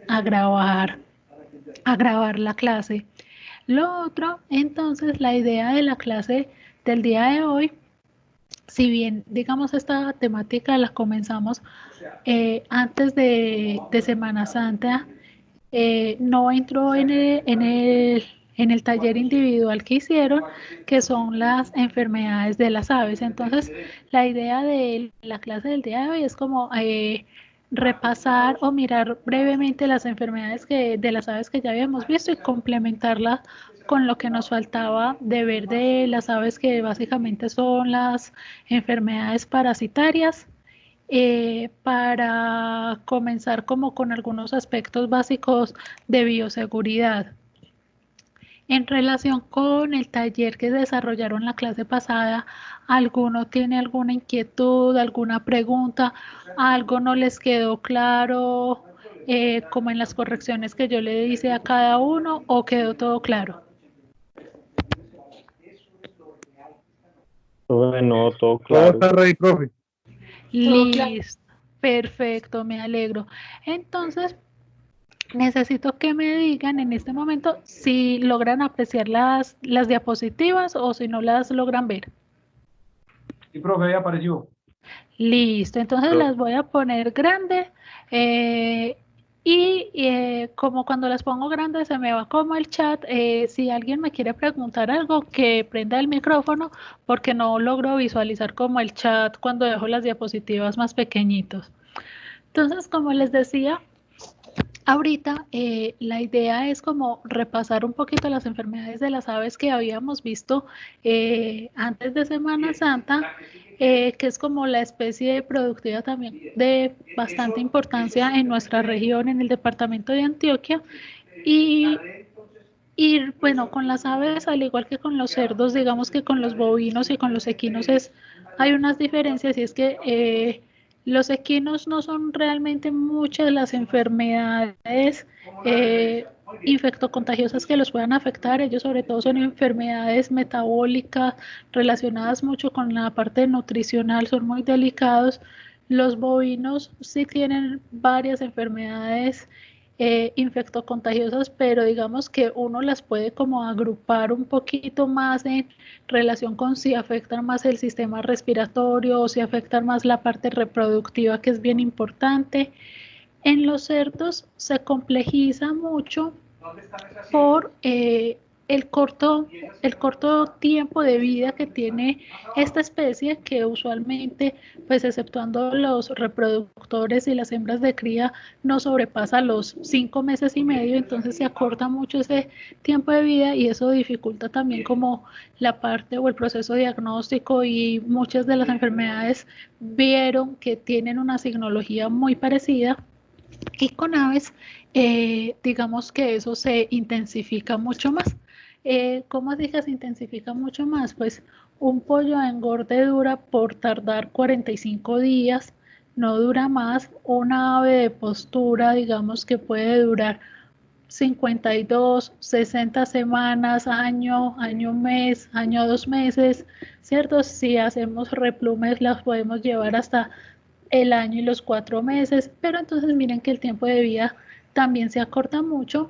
como a grabar la clase. Lo otro, entonces, la idea de la clase del día de hoy, si bien, digamos, esta temática la comenzamos antes de Semana Santa, no entró en el taller individual que hicieron, que son las enfermedades de las aves. Entonces, la idea de la clase del día de hoy es como repasar o mirar brevemente las enfermedades de las aves que ya habíamos visto y complementarlas con lo que nos faltaba de ver de las aves, que básicamente son las enfermedades parasitarias, para comenzar como con algunos aspectos básicos de bioseguridad. En relación con el taller que desarrollaron la clase pasada, ¿alguno tiene alguna inquietud, alguna pregunta? ¿Algo no les quedó claro, como en las correcciones que yo le hice a cada uno, o quedó todo claro? Bueno, todo Todo claro. está ready, profe. Listo, perfecto, me alegro. Entonces, necesito que me digan en este momento si logran apreciar las diapositivas o si no las logran ver. Sí, profe, ahí apareció. Listo, entonces las voy a poner grande, eh, como cuando las pongo grandes se me va como el chat. Si alguien me quiere preguntar algo, que prenda el micrófono, porque no logro visualizar como el chat cuando dejo las diapositivas más pequeñitos. Entonces, como les decía, ahorita la idea es como repasar un poquito las enfermedades de las aves que habíamos visto antes de Semana Santa, que es como la especie productiva también de bastante importancia en nuestra región, en el departamento de Antioquia. Y, y bueno, con las aves, al igual que con los cerdos, digamos que con los bovinos y con los equinos hay unas diferencias, y es que los equinos no son realmente muchas las enfermedades eh, infectocontagiosas que los puedan afectar. Ellos sobre todo son enfermedades metabólicas relacionadas mucho con la parte nutricional, son muy delicados. Los bovinos sí tienen varias enfermedades infectocontagiosas, pero digamos que uno las puede como agrupar un poquito más en relación con si afectan más el sistema respiratorio o si afectan más la parte reproductiva, que es bien importante. En los cerdos se complejiza mucho por el corto tiempo de vida que tiene esta especie, que usualmente, pues exceptuando los reproductores y las hembras de cría, no sobrepasa los 5 meses y medio. Entonces se acorta mucho ese tiempo de vida, y eso dificulta también como la parte o el proceso diagnóstico, y muchas de las enfermedades vieron que tienen una signología muy parecida. Y con aves, digamos que eso se intensifica mucho más. ¿Cómo así que se intensifica mucho más? Pues un pollo de engorde dura por tardar 45 días, no dura más. Una ave de postura, digamos que puede durar 52, 60 semanas, año, mes, año, 2 meses, ¿cierto? Si hacemos replumes, las podemos llevar hasta el año y los 4 meses, pero entonces miren que el tiempo de vida también se acorta mucho.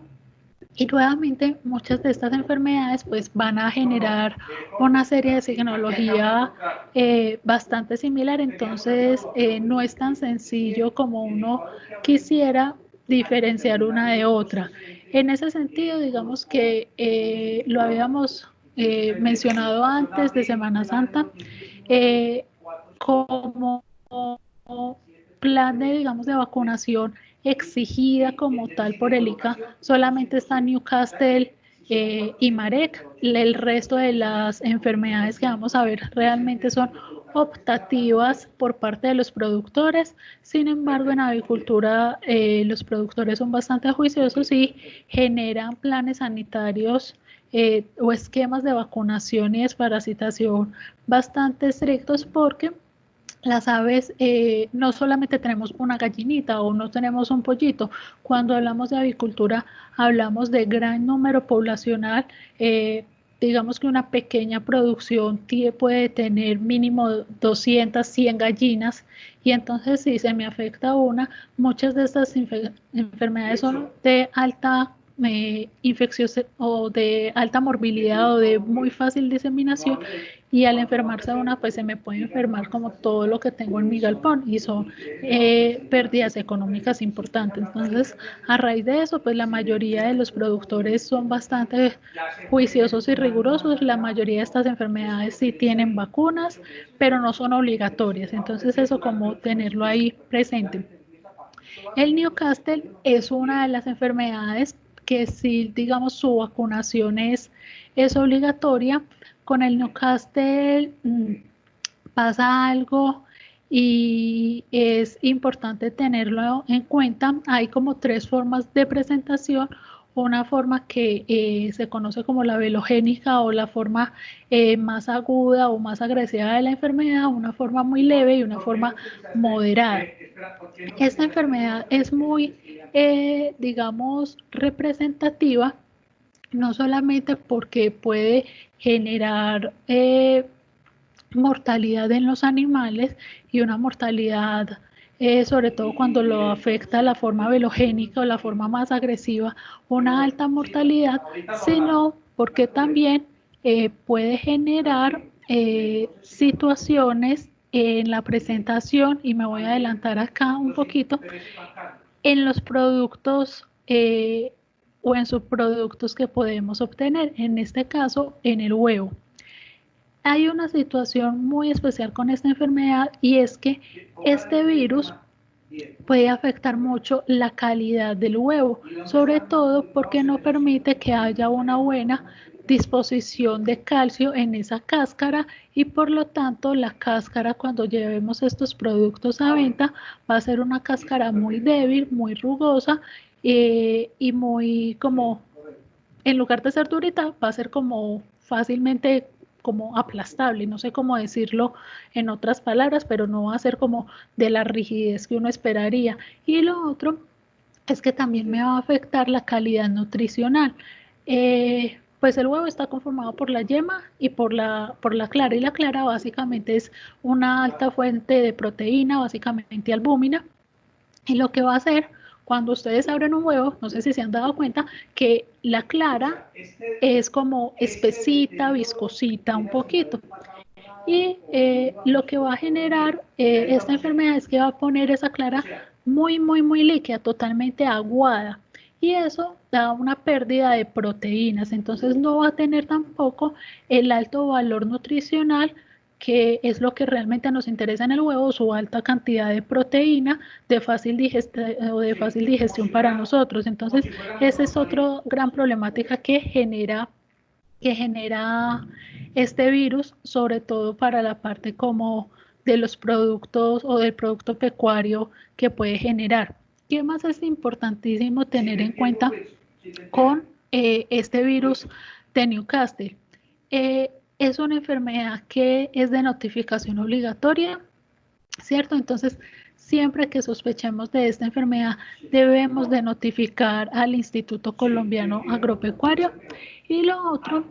Y nuevamente muchas de estas enfermedades pues van a generar una serie de signología bastante similar. Entonces no es tan sencillo como uno quisiera diferenciar una de otra. En ese sentido, digamos que lo habíamos mencionado antes de Semana Santa, eh, como plan de, digamos, de vacunación exigida como tal por el ICA, solamente está Newcastle y Marek. El resto de las enfermedades que vamos a ver realmente son optativas por parte de los productores. Sin embargo, en avicultura los productores son bastante juiciosos y generan planes sanitarios o esquemas de vacunación y desparasitación bastante estrictos, porque las aves, no solamente tenemos una gallinita o no tenemos un pollito. Cuando hablamos de avicultura, hablamos de gran número poblacional, digamos que una pequeña producción puede tener mínimo 200, 100 gallinas, y entonces si se me afecta una, muchas de estas enfermedades son de alta infección o de alta morbilidad o de muy fácil diseminación, y al enfermarse una, pues se me puede enfermar como todo lo que tengo en mi galpón, y son pérdidas económicas importantes. Entonces, a raíz de eso, pues la mayoría de los productores son bastante juiciosos y rigurosos. La mayoría de estas enfermedades sí tienen vacunas, pero no son obligatorias. Entonces, eso como tenerlo ahí presente. El Newcastle es una de las enfermedades que sí, digamos, su vacunación es obligatoria. Con el Newcastle pasa algo y es importante tenerlo en cuenta. Hay como 3 formas de presentación. Una forma que se conoce como la velogénica, o la forma más aguda o más agresiva de la enfermedad, una forma muy leve y una forma moderada. Esta enfermedad es muy, digamos, representativa, no solamente porque puede generar mortalidad en los animales, y una mortalidad sobre todo cuando lo afecta la forma velogénica o la forma más agresiva, una alta mortalidad, sino porque también puede generar situaciones en la presentación, y me voy a adelantar acá un poquito, en los productos o en subproductos que podemos obtener, en este caso en el huevo. Hay una situación muy especial con esta enfermedad, y es que este virus puede afectar mucho la calidad del huevo, sobre todo porque no permite que haya una buena disposición de calcio en esa cáscara, y por lo tanto la cáscara, cuando llevemos estos productos a venta, va a ser una cáscara muy débil, muy rugosa y muy como, en lugar de ser durita, va a ser como fácilmente como aplastable, no sé cómo decirlo en otras palabras, pero no va a ser como de la rigidez que uno esperaría. Y lo otro es que también me va a afectar la calidad nutricional. Pues el huevo está conformado por la yema y por la clara, y la clara básicamente es una alta fuente de proteína, básicamente albúmina, y lo que va a hacer cuando ustedes abren un huevo, no sé si se han dado cuenta, que la clara es como espesita, viscosita un poquito. Y lo que va a generar esta enfermedad es que va a poner esa clara muy, muy, muy líquida, totalmente aguada. Y eso da una pérdida de proteínas. Entonces no va a tener tampoco el alto valor nutricional, que es lo que realmente nos interesa en el huevo, su alta cantidad de proteína de fácil digestión para nosotros. Entonces, esa es otra gran problemática que genera este virus, sobre todo para la parte como de los productos o del producto pecuario que puede generar. ¿Qué más es importantísimo tener en cuenta con este virus de Newcastle? Es una enfermedad que es de notificación obligatoria, ¿cierto? Entonces, siempre que sospechemos de esta enfermedad, debemos de notificar al Instituto Colombiano Agropecuario. Y lo otro,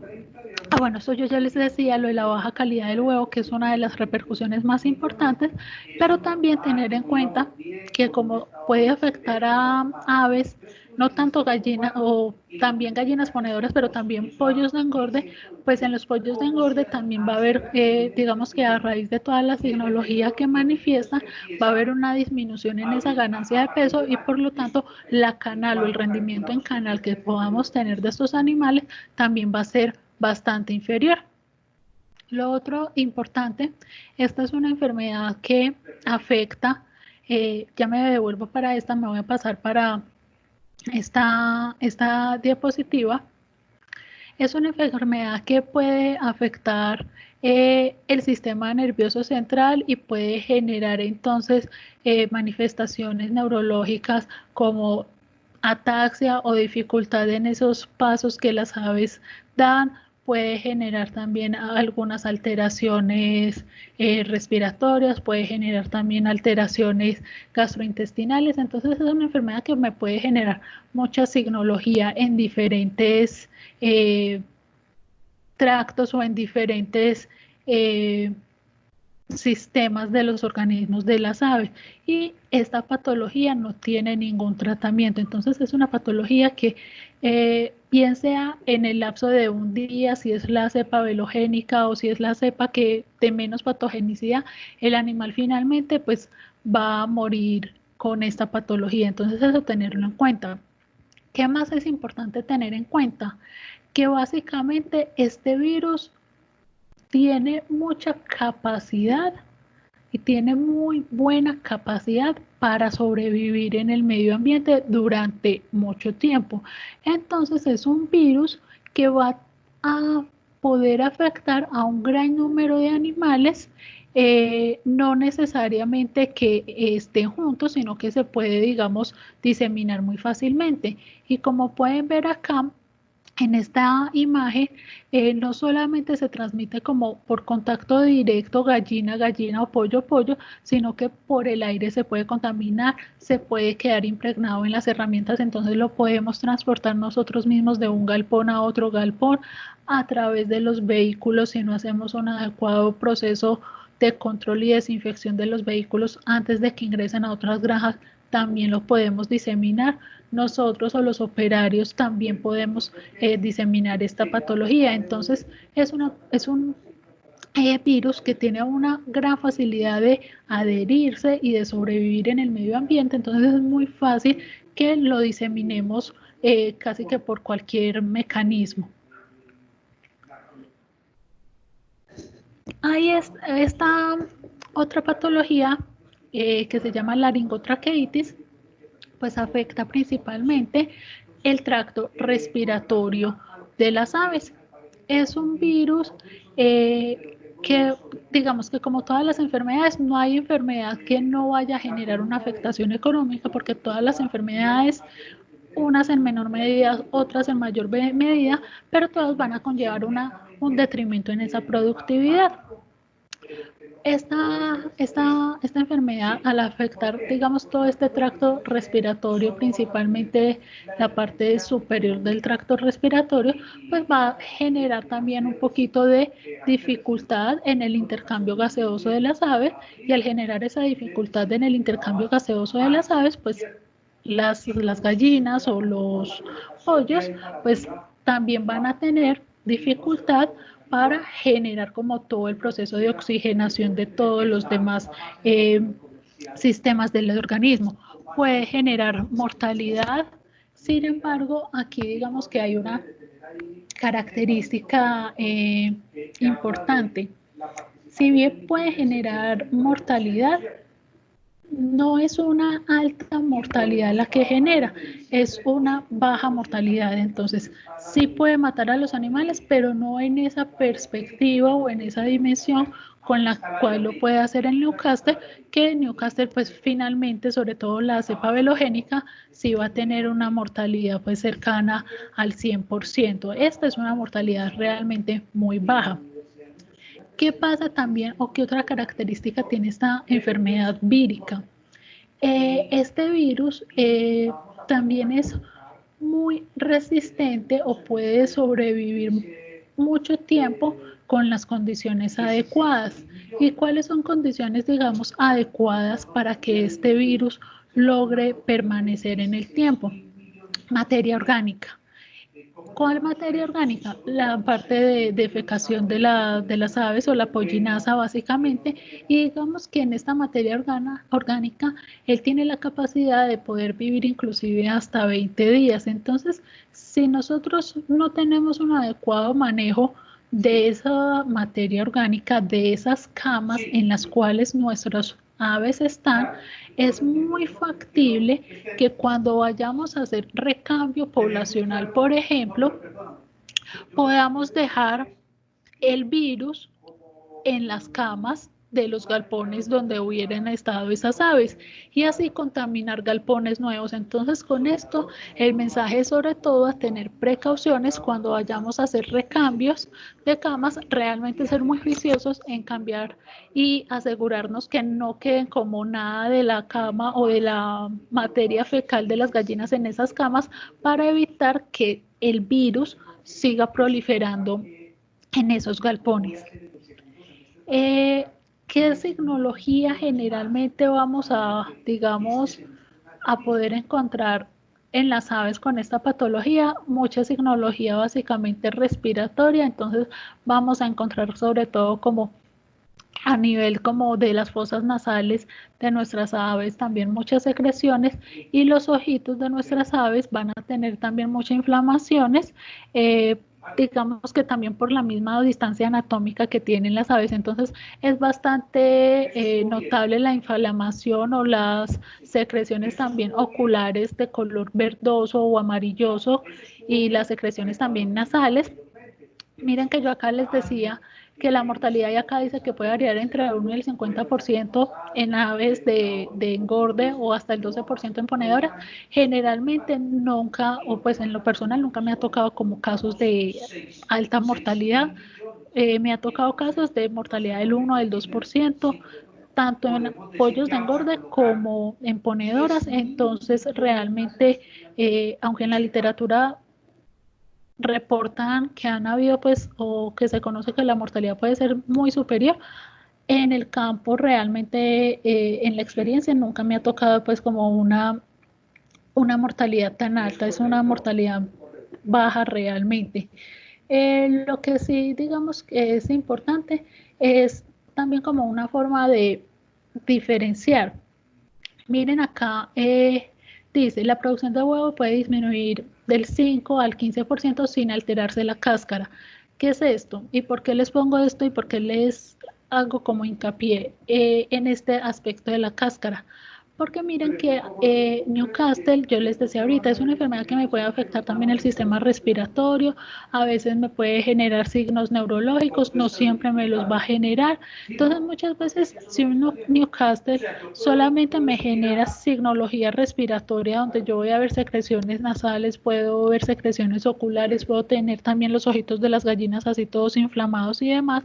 bueno, eso yo ya les decía, lo de la baja calidad del huevo, que es una de las repercusiones más importantes, pero también tener en cuenta que como puede afectar a aves, no tanto gallinas, o también gallinas ponedoras, pero también pollos de engorde, pues en los pollos de engorde también va a haber, digamos que a raíz de toda la tecnología que manifiesta, va a haber una disminución en esa ganancia de peso, y por lo tanto la canal o el rendimiento en canal que podamos tener de estos animales también va a ser bastante inferior. Lo otro importante, esta es una enfermedad que afecta, ya me devuelvo para esta, me voy a pasar para esta diapositiva. Es una enfermedad que puede afectar el sistema nervioso central, y puede generar entonces manifestaciones neurológicas como ataxia o dificultad en esos pasos que las aves dan. Puede generar también algunas alteraciones respiratorias, puede generar también alteraciones gastrointestinales. Entonces es una enfermedad que me puede generar mucha signología en diferentes tractos o en diferentes sistemas de los organismos de las aves, y esta patología no tiene ningún tratamiento. Entonces es una patología que bien sea en el lapso de un día, si es la cepa velogénica o si es la cepa que de menos patogenicidad, el animal finalmente pues va a morir con esta patología. Entonces eso tenerlo en cuenta. ¿Qué más es importante tener en cuenta? Que básicamente este virus tiene mucha capacidad y tiene muy buena capacidad para sobrevivir en el medio ambiente durante mucho tiempo. Entonces es un virus que va a poder afectar a un gran número de animales, no necesariamente que estén juntos, sino que se puede, digamos, diseminar muy fácilmente. Y como pueden ver acá, en esta imagen, no solamente se transmite como por contacto directo gallina, gallina o pollo, pollo, sino que por el aire se puede contaminar, se puede quedar impregnado en las herramientas, entonces lo podemos transportar nosotros mismos de un galpón a otro galpón, a través de los vehículos si no hacemos un adecuado proceso de control y desinfección de los vehículos antes de que ingresen a otras granjas, también lo podemos diseminar. Nosotros o los operarios también podemos diseminar esta patología. Entonces es un virus que tiene una gran facilidad de adherirse y de sobrevivir en el medio ambiente. Entonces es muy fácil que lo diseminemos casi que por cualquier mecanismo. Hay esta otra patología que se llama laringotraqueitis, pues afecta principalmente el tracto respiratorio de las aves. Es un virus que, digamos que como todas las enfermedades, no hay enfermedad que no vaya a generar una afectación económica, porque todas las enfermedades, unas en menor medida, otras en mayor medida, pero todas van a conllevar un detrimento en esa productividad. Esta enfermedad, al afectar, digamos, todo este tracto respiratorio, principalmente la parte superior del tracto respiratorio, pues va a generar también un poquito de dificultad en el intercambio gaseoso de las aves, y al generar esa dificultad en el intercambio gaseoso de las aves, pues las gallinas o los pollos, pues también van a tener dificultad para generar como todo el proceso de oxigenación de todos los demás sistemas del organismo. Puede generar mortalidad. Sin embargo, aquí digamos que hay una característica importante. Si bien puede generar mortalidad, no es una alta mortalidad la que genera, es una baja mortalidad. Entonces sí puede matar a los animales, pero no en esa perspectiva o en esa dimensión con la cual lo puede hacer en Newcastle, que Newcastle pues finalmente, sobre todo la cepa velogénica, sí va a tener una mortalidad pues cercana al 100%. Esta es una mortalidad realmente muy baja. ¿Qué pasa también o qué otra característica tiene esta enfermedad vírica? Este virus también es muy resistente o puede sobrevivir mucho tiempo con las condiciones adecuadas. ¿Y cuáles son condiciones, digamos, adecuadas para que este virus logre permanecer en el tiempo? Materia orgánica. ¿Cuál materia orgánica? La parte de defecación de las aves o la pollinasa básicamente, y digamos que en esta materia orgánica él tiene la capacidad de poder vivir inclusive hasta 20 días. Entonces, si nosotros no tenemos un adecuado manejo de esa materia orgánica, de esas camas en las cuales nuestras aves están, es muy factible que cuando vayamos a hacer recambio poblacional, por ejemplo, podamos dejar el virus en las camas de los galpones donde hubieran estado esas aves y así contaminar galpones nuevos. Entonces, con esto el mensaje es sobre todo a tener precauciones cuando vayamos a hacer recambios de camas, realmente ser muy juiciosos en cambiar y asegurarnos que no queden como nada de la cama o de la materia fecal de las gallinas en esas camas, para evitar que el virus siga proliferando en esos galpones. ¿Qué signología generalmente vamos a, digamos, a poder encontrar en las aves con esta patología? Mucha signología básicamente respiratoria, entonces vamos a encontrar sobre todo como a nivel como de las fosas nasales de nuestras aves también muchas secreciones, y los ojitos de nuestras aves van a tener también muchas inflamaciones, digamos que también por la misma distancia anatómica que tienen las aves. Entonces es bastante notable la inflamación o las secreciones también oculares de color verdoso o amarilloso, y las secreciones también nasales. Miren que yo acá les decía que la mortalidad, y acá dice que puede variar entre el 1 y el 50% en aves de engorde o hasta el 12% en ponedoras. Generalmente nunca, o pues en lo personal, nunca me ha tocado como casos de alta mortalidad. Me ha tocado casos de mortalidad del 1 al 2%, tanto en pollos de engorde como en ponedoras. Entonces realmente, aunque en la literatura reportan que han habido pues, o que se conoce que la mortalidad puede ser muy superior, en el campo realmente, en la experiencia nunca me ha tocado pues como una mortalidad tan alta, es una mortalidad baja realmente. Lo que sí digamos que es importante es también como una forma de diferenciar. Miren acá, dice, la producción de huevo puede disminuir del 5 al 15% sin alterarse la cáscara. ¿Qué es esto? ¿Y por qué les pongo esto? ¿Y por qué les hago como hincapié en este aspecto de la cáscara? Porque miren que Newcastle, yo les decía ahorita, es una enfermedad que me puede afectar también el sistema respiratorio, a veces me puede generar signos neurológicos, no siempre me los va a generar. Entonces muchas veces si uno Newcastle solamente me genera signología respiratoria, donde yo voy a ver secreciones nasales, puedo ver secreciones oculares, puedo tener también los ojitos de las gallinas así todos inflamados y demás,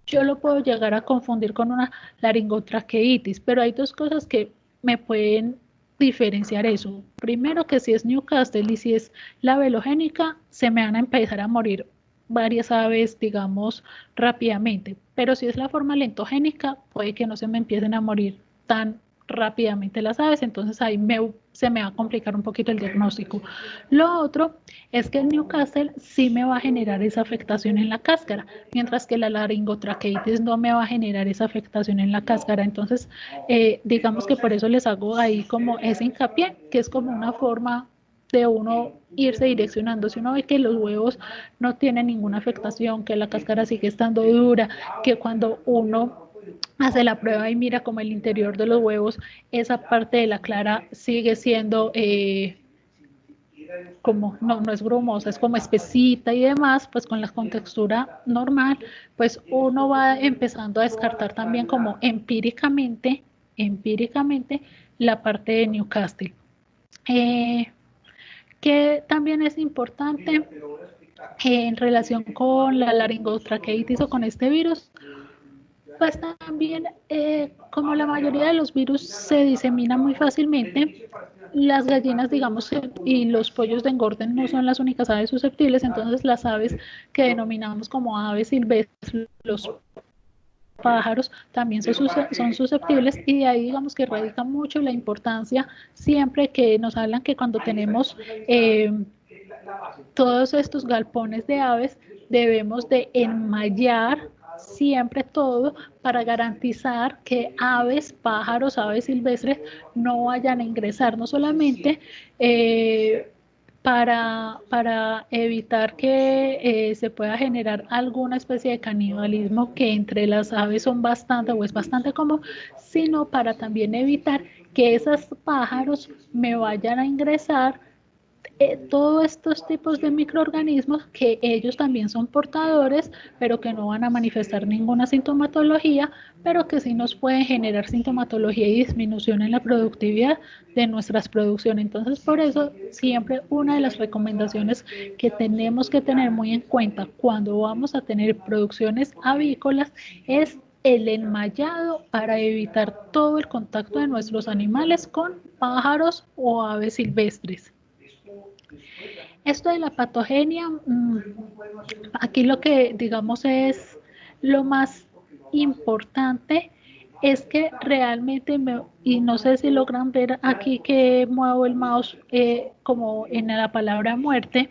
yo lo puedo llegar a confundir con una laringotraqueitis, pero hay dos cosas que me pueden diferenciar eso. Primero, que si es Newcastle y si es la velogénica, se me van a empezar a morir varias aves, digamos, rápidamente. Pero si es la forma lentogénica, puede que no se me empiecen a morir tan rápidamente las aves, entonces ahí se me va a complicar un poquito el diagnóstico. Lo otro es que el Newcastle sí me va a generar esa afectación en la cáscara, mientras que la laringotraqueitis no me va a generar esa afectación en la cáscara. Entonces, digamos que por eso les hago ahí como ese hincapié, que es como una forma de uno irse direccionando. Si uno ve que los huevos no tienen ninguna afectación, que la cáscara sigue estando dura, que cuando uno hace la prueba y mira como el interior de los huevos, esa parte de la clara sigue siendo como, no es grumosa, es como espesita y demás, pues con la contextura normal, pues uno va empezando a descartar también como empíricamente la parte de Newcastle. Que también es importante en relación con la laringotraqueitis o con este virus, pues también, como la mayoría de los virus se disemina muy fácilmente, las gallinas, digamos, y los pollos de engorde no son las únicas aves susceptibles. Entonces las aves que denominamos como aves silvestres, los pájaros, también son susceptibles, y de ahí digamos que radica mucho la importancia siempre que nos hablan que cuando tenemos todos estos galpones de aves, debemos de enmallar siempre todo para garantizar que aves, pájaros, aves silvestres no vayan a ingresar, no solamente para evitar que se pueda generar alguna especie de canibalismo, que entre las aves son bastante o es bastante común, sino para también evitar que esos pájaros me vayan a ingresar todos estos tipos de microorganismos que ellos también son portadores, pero que no van a manifestar ninguna sintomatología, pero que sí nos pueden generar sintomatología y disminución en la productividad de nuestras producciones. Entonces, por eso siempre una de las recomendaciones que tenemos que tener muy en cuenta cuando vamos a tener producciones avícolas es el enmallado, para evitar todo el contacto de nuestros animales con pájaros o aves silvestres. Esto de la patogenia, aquí lo que digamos es lo más importante es que realmente, y no sé si logran ver aquí que muevo el mouse como en la palabra muerte,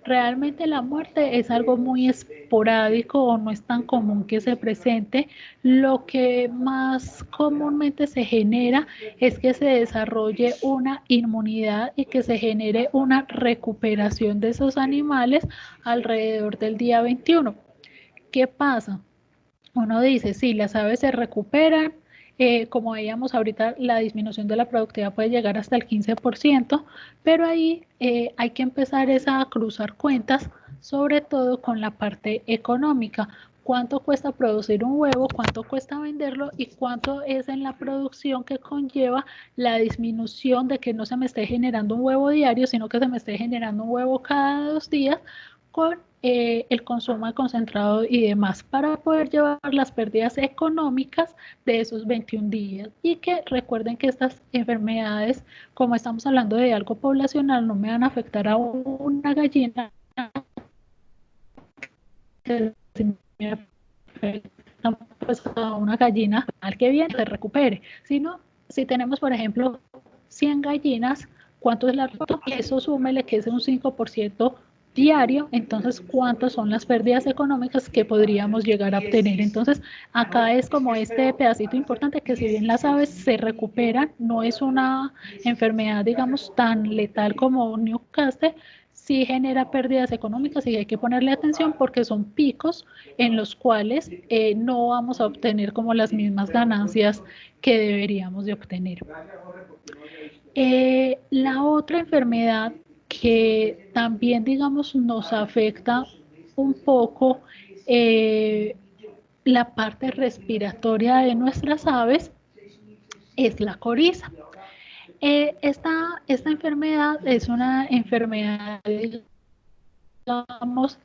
realmente la muerte es algo muy esporádico o no es tan común que se presente. Lo que más comúnmente se genera es que se desarrolle una inmunidad y que se genere una recuperación de esos animales alrededor del día 21. ¿Qué pasa? Uno dice, sí, las aves se recuperan, como veíamos ahorita, la disminución de la productividad puede llegar hasta el 15%, pero ahí hay que empezar a cruzar cuentas, sobre todo con la parte económica. ¿Cuánto cuesta producir un huevo? ¿Cuánto cuesta venderlo? ¿Y cuánto es en la producción que conlleva la disminución de que no se me esté generando un huevo diario, sino que se me esté generando un huevo cada 2 días con el consumo de concentrado y demás para poder llevar las pérdidas económicas de esos 21 días? Y que recuerden que estas enfermedades, como estamos hablando de algo poblacional, no me van a afectar a una gallina, que si me afectan pues a una gallina, al que bien se recupere, sino si tenemos, por ejemplo, 100 gallinas, ¿cuánto es la ruta? Eso súmele que es un 5% diario, entonces cuántas son las pérdidas económicas que podríamos llegar a obtener. Entonces acá es como este pedacito importante, que si bien las aves se recuperan, no es una enfermedad digamos tan letal como Newcastle, sí genera pérdidas económicas y hay que ponerle atención porque son picos en los cuales no vamos a obtener como las mismas ganancias que deberíamos de obtener. La otra enfermedad que también, digamos, nos afecta un poco la parte respiratoria de nuestras aves es la coriza. Esta enfermedad es una enfermedad, digamos,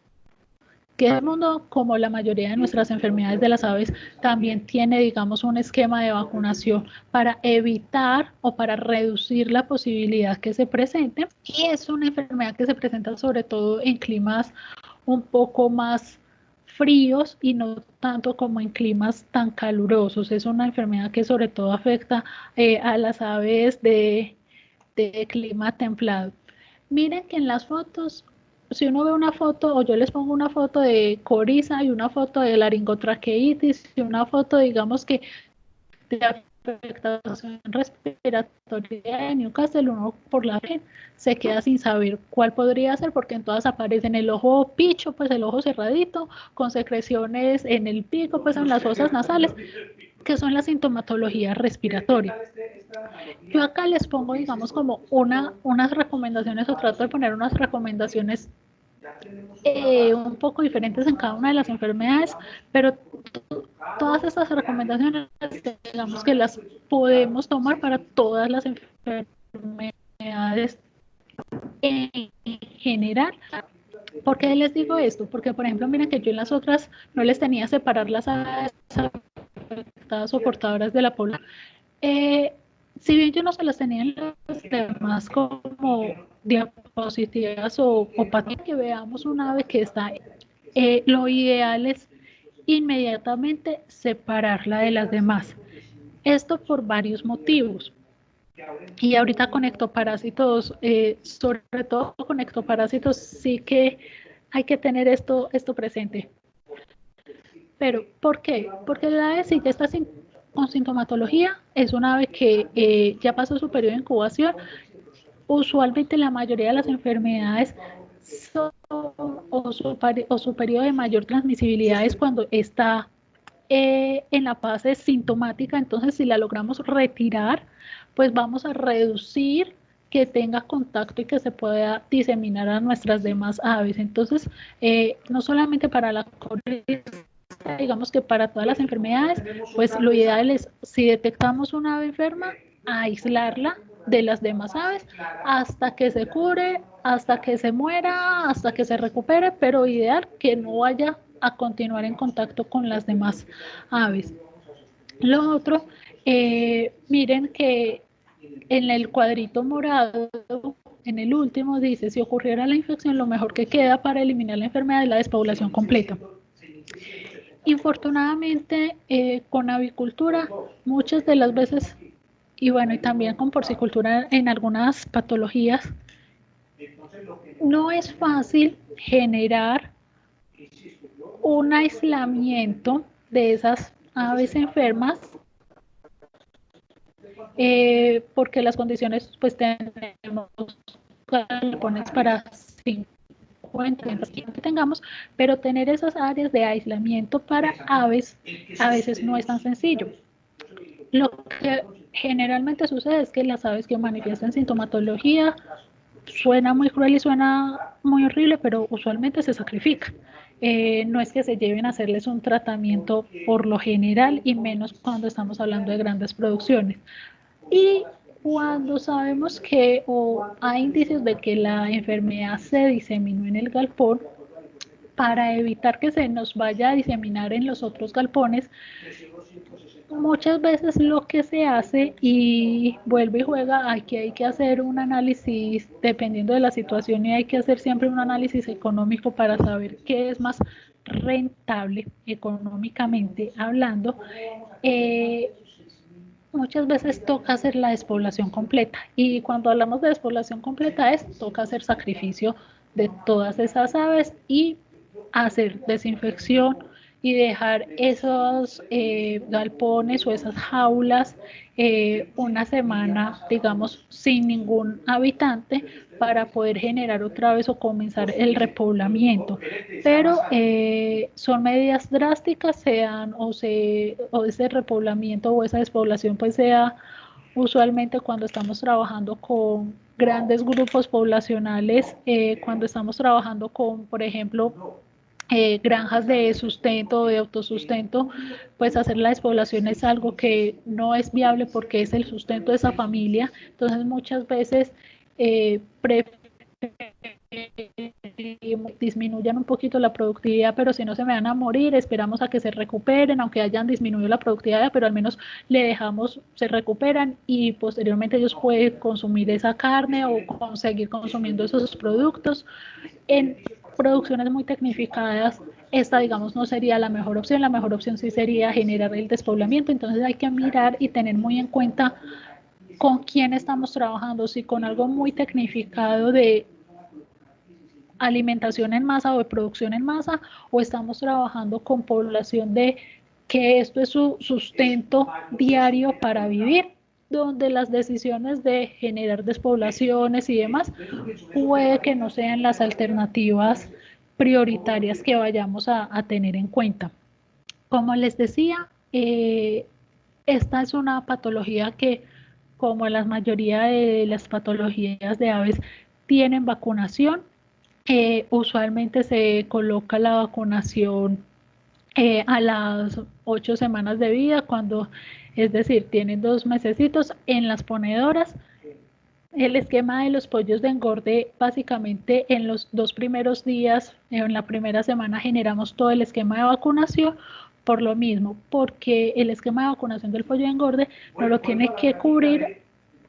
que el mundo, como la mayoría de nuestras enfermedades de las aves, también tiene, digamos, un esquema de vacunación para evitar o para reducir la posibilidad que se presente. Y es una enfermedad que se presenta sobre todo en climas un poco más fríos y no tanto como en climas tan calurosos. Es una enfermedad que sobre todo afecta a las aves de clima templado. Miren que en las fotos, si uno ve una foto o yo les pongo una foto de coriza y una foto de laringotraqueitis y una foto, digamos que de afectación respiratoria de Newcastle, uno por la fe se queda sin saber cuál podría ser, porque en todas aparecen el ojo picho, pues el ojo cerradito, con secreciones en el pico, pues en las fosas nasales, que son la sintomatología respiratoria. Yo acá les pongo, digamos, como unas recomendaciones, o trato de poner unas recomendaciones un poco diferentes en cada una de las enfermedades, pero todas estas recomendaciones, digamos que las podemos tomar para todas las enfermedades en general. ¿Por qué les digo esto? Porque, por ejemplo, miren que yo en las otras no les tenía separar las afectadas o portadoras de la población. Si bien yo no se las tenía en los demás como diapositivas o para que veamos una ave que está, lo ideal es inmediatamente separarla de las demás. Esto por varios motivos. Y ahorita con ectoparásitos, sobre todo con ectoparásitos, sí que hay que tener esto presente. Pero, ¿por qué? Porque la ave si ya está con sintomatología, es una ave que ya pasó su periodo de incubación. Usualmente la mayoría de las enfermedades son, o su periodo de mayor transmisibilidad es cuando está en la fase sintomática. Entonces, si la logramos retirar, pues vamos a reducir que tenga contacto y que se pueda diseminar a nuestras demás aves. Entonces, no solamente para la coriza, digamos que para todas las enfermedades, pues lo ideal es, si detectamos una ave enferma, aislarla de las demás aves hasta que se cure, hasta que se muera, hasta que se recupere, pero ideal que no vaya a continuar en contacto con las demás aves. Lo otro, miren que en el cuadrito morado en el último dice, si ocurriera la infección, lo mejor que queda para eliminar la enfermedad es la despoblación completa. Infortunadamente, con avicultura, muchas de las veces, y bueno, y también con porcicultura en algunas patologías, no es fácil generar un aislamiento de esas aves enfermas, porque las condiciones, pues tenemos galpones para 50 que tengamos, pero tener esas áreas de aislamiento para aves a veces no es tan sencillo. Lo que generalmente sucede es que las aves que manifiestan sintomatología, suena muy cruel y suena muy horrible, pero usualmente se sacrifican. No es que se lleven a hacerles un tratamiento por lo general, y menos cuando estamos hablando de grandes producciones. Y cuando sabemos que hay indicios de que la enfermedad se diseminó en el galpón, para evitar que se nos vaya a diseminar en los otros galpones, muchas veces lo que se hace, y vuelve y juega, aquí hay que hacer un análisis dependiendo de la situación, y hay que hacer siempre un análisis económico para saber qué es más rentable económicamente hablando. Muchas veces toca hacer la despoblación completa, y cuando hablamos de despoblación completa toca hacer sacrificio de todas esas aves y hacer desinfección y dejar esos galpones o esas jaulas una semana, digamos, sin ningún habitante, para poder generar otra vez o comenzar el repoblamiento. Pero son medidas drásticas, o ese repoblamiento o esa despoblación pues sea usualmente cuando estamos trabajando con grandes grupos poblacionales, cuando estamos trabajando con, por ejemplo, granjas de sustento o de autosustento, pues hacer la despoblación es algo que no es viable porque es el sustento de esa familia. Entonces muchas veces disminuyan un poquito la productividad, pero si no se me van a morir, esperamos a que se recuperen, aunque hayan disminuido la productividad, pero al menos le dejamos, se recuperan, y posteriormente ellos pueden consumir esa carne o seguir consumiendo esos productos. En producciones muy tecnificadas, esta, digamos, no sería la mejor opción. La mejor opción sí sería generar el despoblamiento. Entonces hay que mirar y tener muy en cuenta con quién estamos trabajando, si con algo muy tecnificado de alimentación en masa o de producción en masa, o estamos trabajando con población de que esto es su sustento diario para vivir, donde las decisiones de generar despoblaciones y demás puede que no sean las alternativas prioritarias que vayamos a tener en cuenta. Como les decía, esta es una patología que, como la mayoría de las patologías de aves, tienen vacunación. Usualmente se coloca la vacunación a las 8 semanas de vida, es decir, tienen 2 mesecitos en las ponedoras. El esquema de los pollos de engorde, básicamente en los 2 primeros días, en la primera semana, generamos todo el esquema de vacunación, por lo mismo, porque el esquema de vacunación del pollo de engorde no lo tiene que cubrir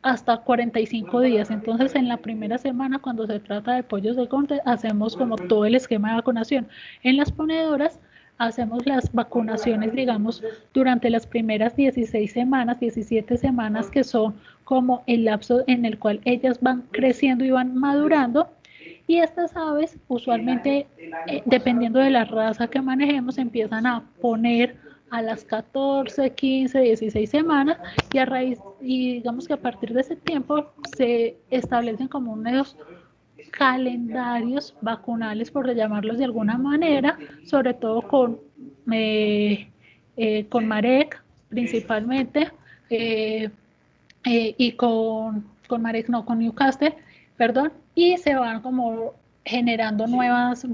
hasta 45 días. Entonces, en la primera semana, cuando se trata de pollos de engorde, hacemos como todo el esquema de vacunación. En las ponedoras hacemos las vacunaciones, digamos, durante las primeras 16 semanas, 17 semanas, que son como el lapso en el cual ellas van creciendo y van madurando. Y estas aves, usualmente, dependiendo de la raza que manejemos, empiezan a poner a las 14, 15, 16 semanas, y digamos que a partir de ese tiempo se establecen como unos calendarios vacunales, por llamarlos de alguna manera, sobre todo con Marek principalmente, y con Marek, no, con Newcastle, perdón, y se van como generando nuevas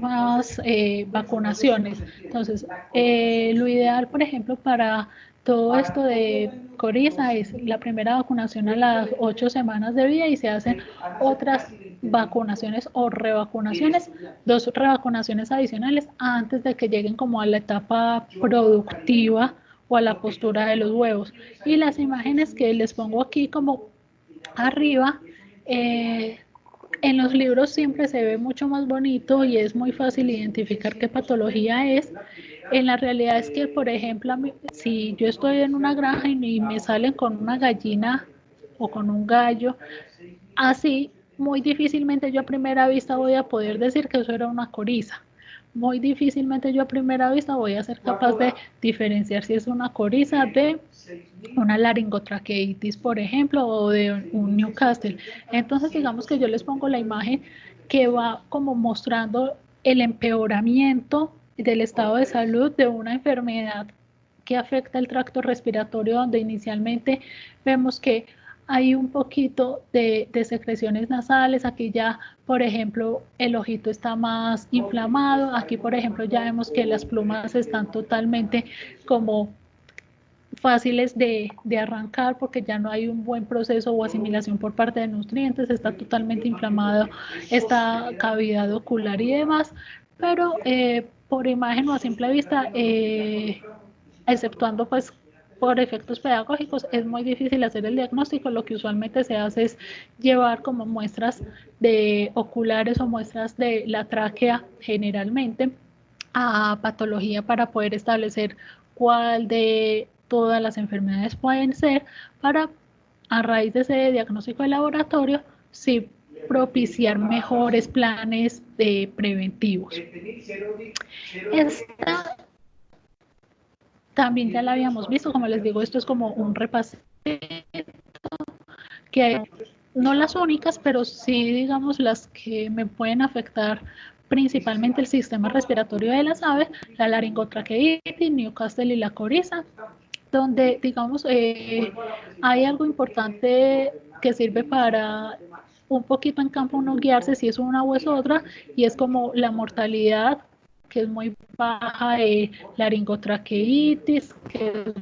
vacunaciones. Entonces, lo ideal, por ejemplo, para todo esto de coriza es la primera vacunación a las 8 semanas de vida, y se hacen otras vacunaciones o revacunaciones, 2 revacunaciones adicionales antes de que lleguen como a la etapa productiva o a la postura de los huevos. Y las imágenes que les pongo aquí como arriba En los libros siempre se ve mucho más bonito y es muy fácil identificar qué patología es. En la realidad es que, por ejemplo, si yo estoy en una granja y me salen con una gallina o con un gallo, así muy difícilmente yo a primera vista voy a poder decir que eso era una coriza. Muy difícilmente yo a primera vista voy a ser capaz de diferenciar si es una coriza de una laringotraqueitis, por ejemplo, o de un Newcastle. Entonces, digamos que yo les pongo la imagen que va como mostrando el empeoramiento del estado de salud de una enfermedad que afecta el tracto respiratorio, donde inicialmente vemos que hay un poquito de secreciones nasales. Aquí ya, por ejemplo, el ojito está más inflamado. Aquí, por ejemplo, ya vemos que las plumas están totalmente como fáciles de arrancar porque ya no hay un buen proceso o asimilación por parte de nutrientes, está totalmente inflamado esta cavidad ocular y demás, pero por imagen o a simple vista, exceptuando pues por efectos pedagógicos, es muy difícil hacer el diagnóstico. Lo que usualmente se hace es llevar como muestras de oculares o muestras de la tráquea generalmente a patología para poder establecer cuál de todas las enfermedades pueden ser, para a raíz de ese diagnóstico de laboratorio sí propiciar mejores planes preventivos. Esta también ya la habíamos visto, como les digo, esto es como un repaso que no las únicas, pero sí, digamos, las que me pueden afectar principalmente el sistema respiratorio de las aves, la laringotraqueitis, Newcastle y la coriza, donde, digamos, hay algo importante que sirve para un poquito en campo uno guiarse si es una o es otra, y es como la mortalidad, que es muy baja de laringotraqueitis, que es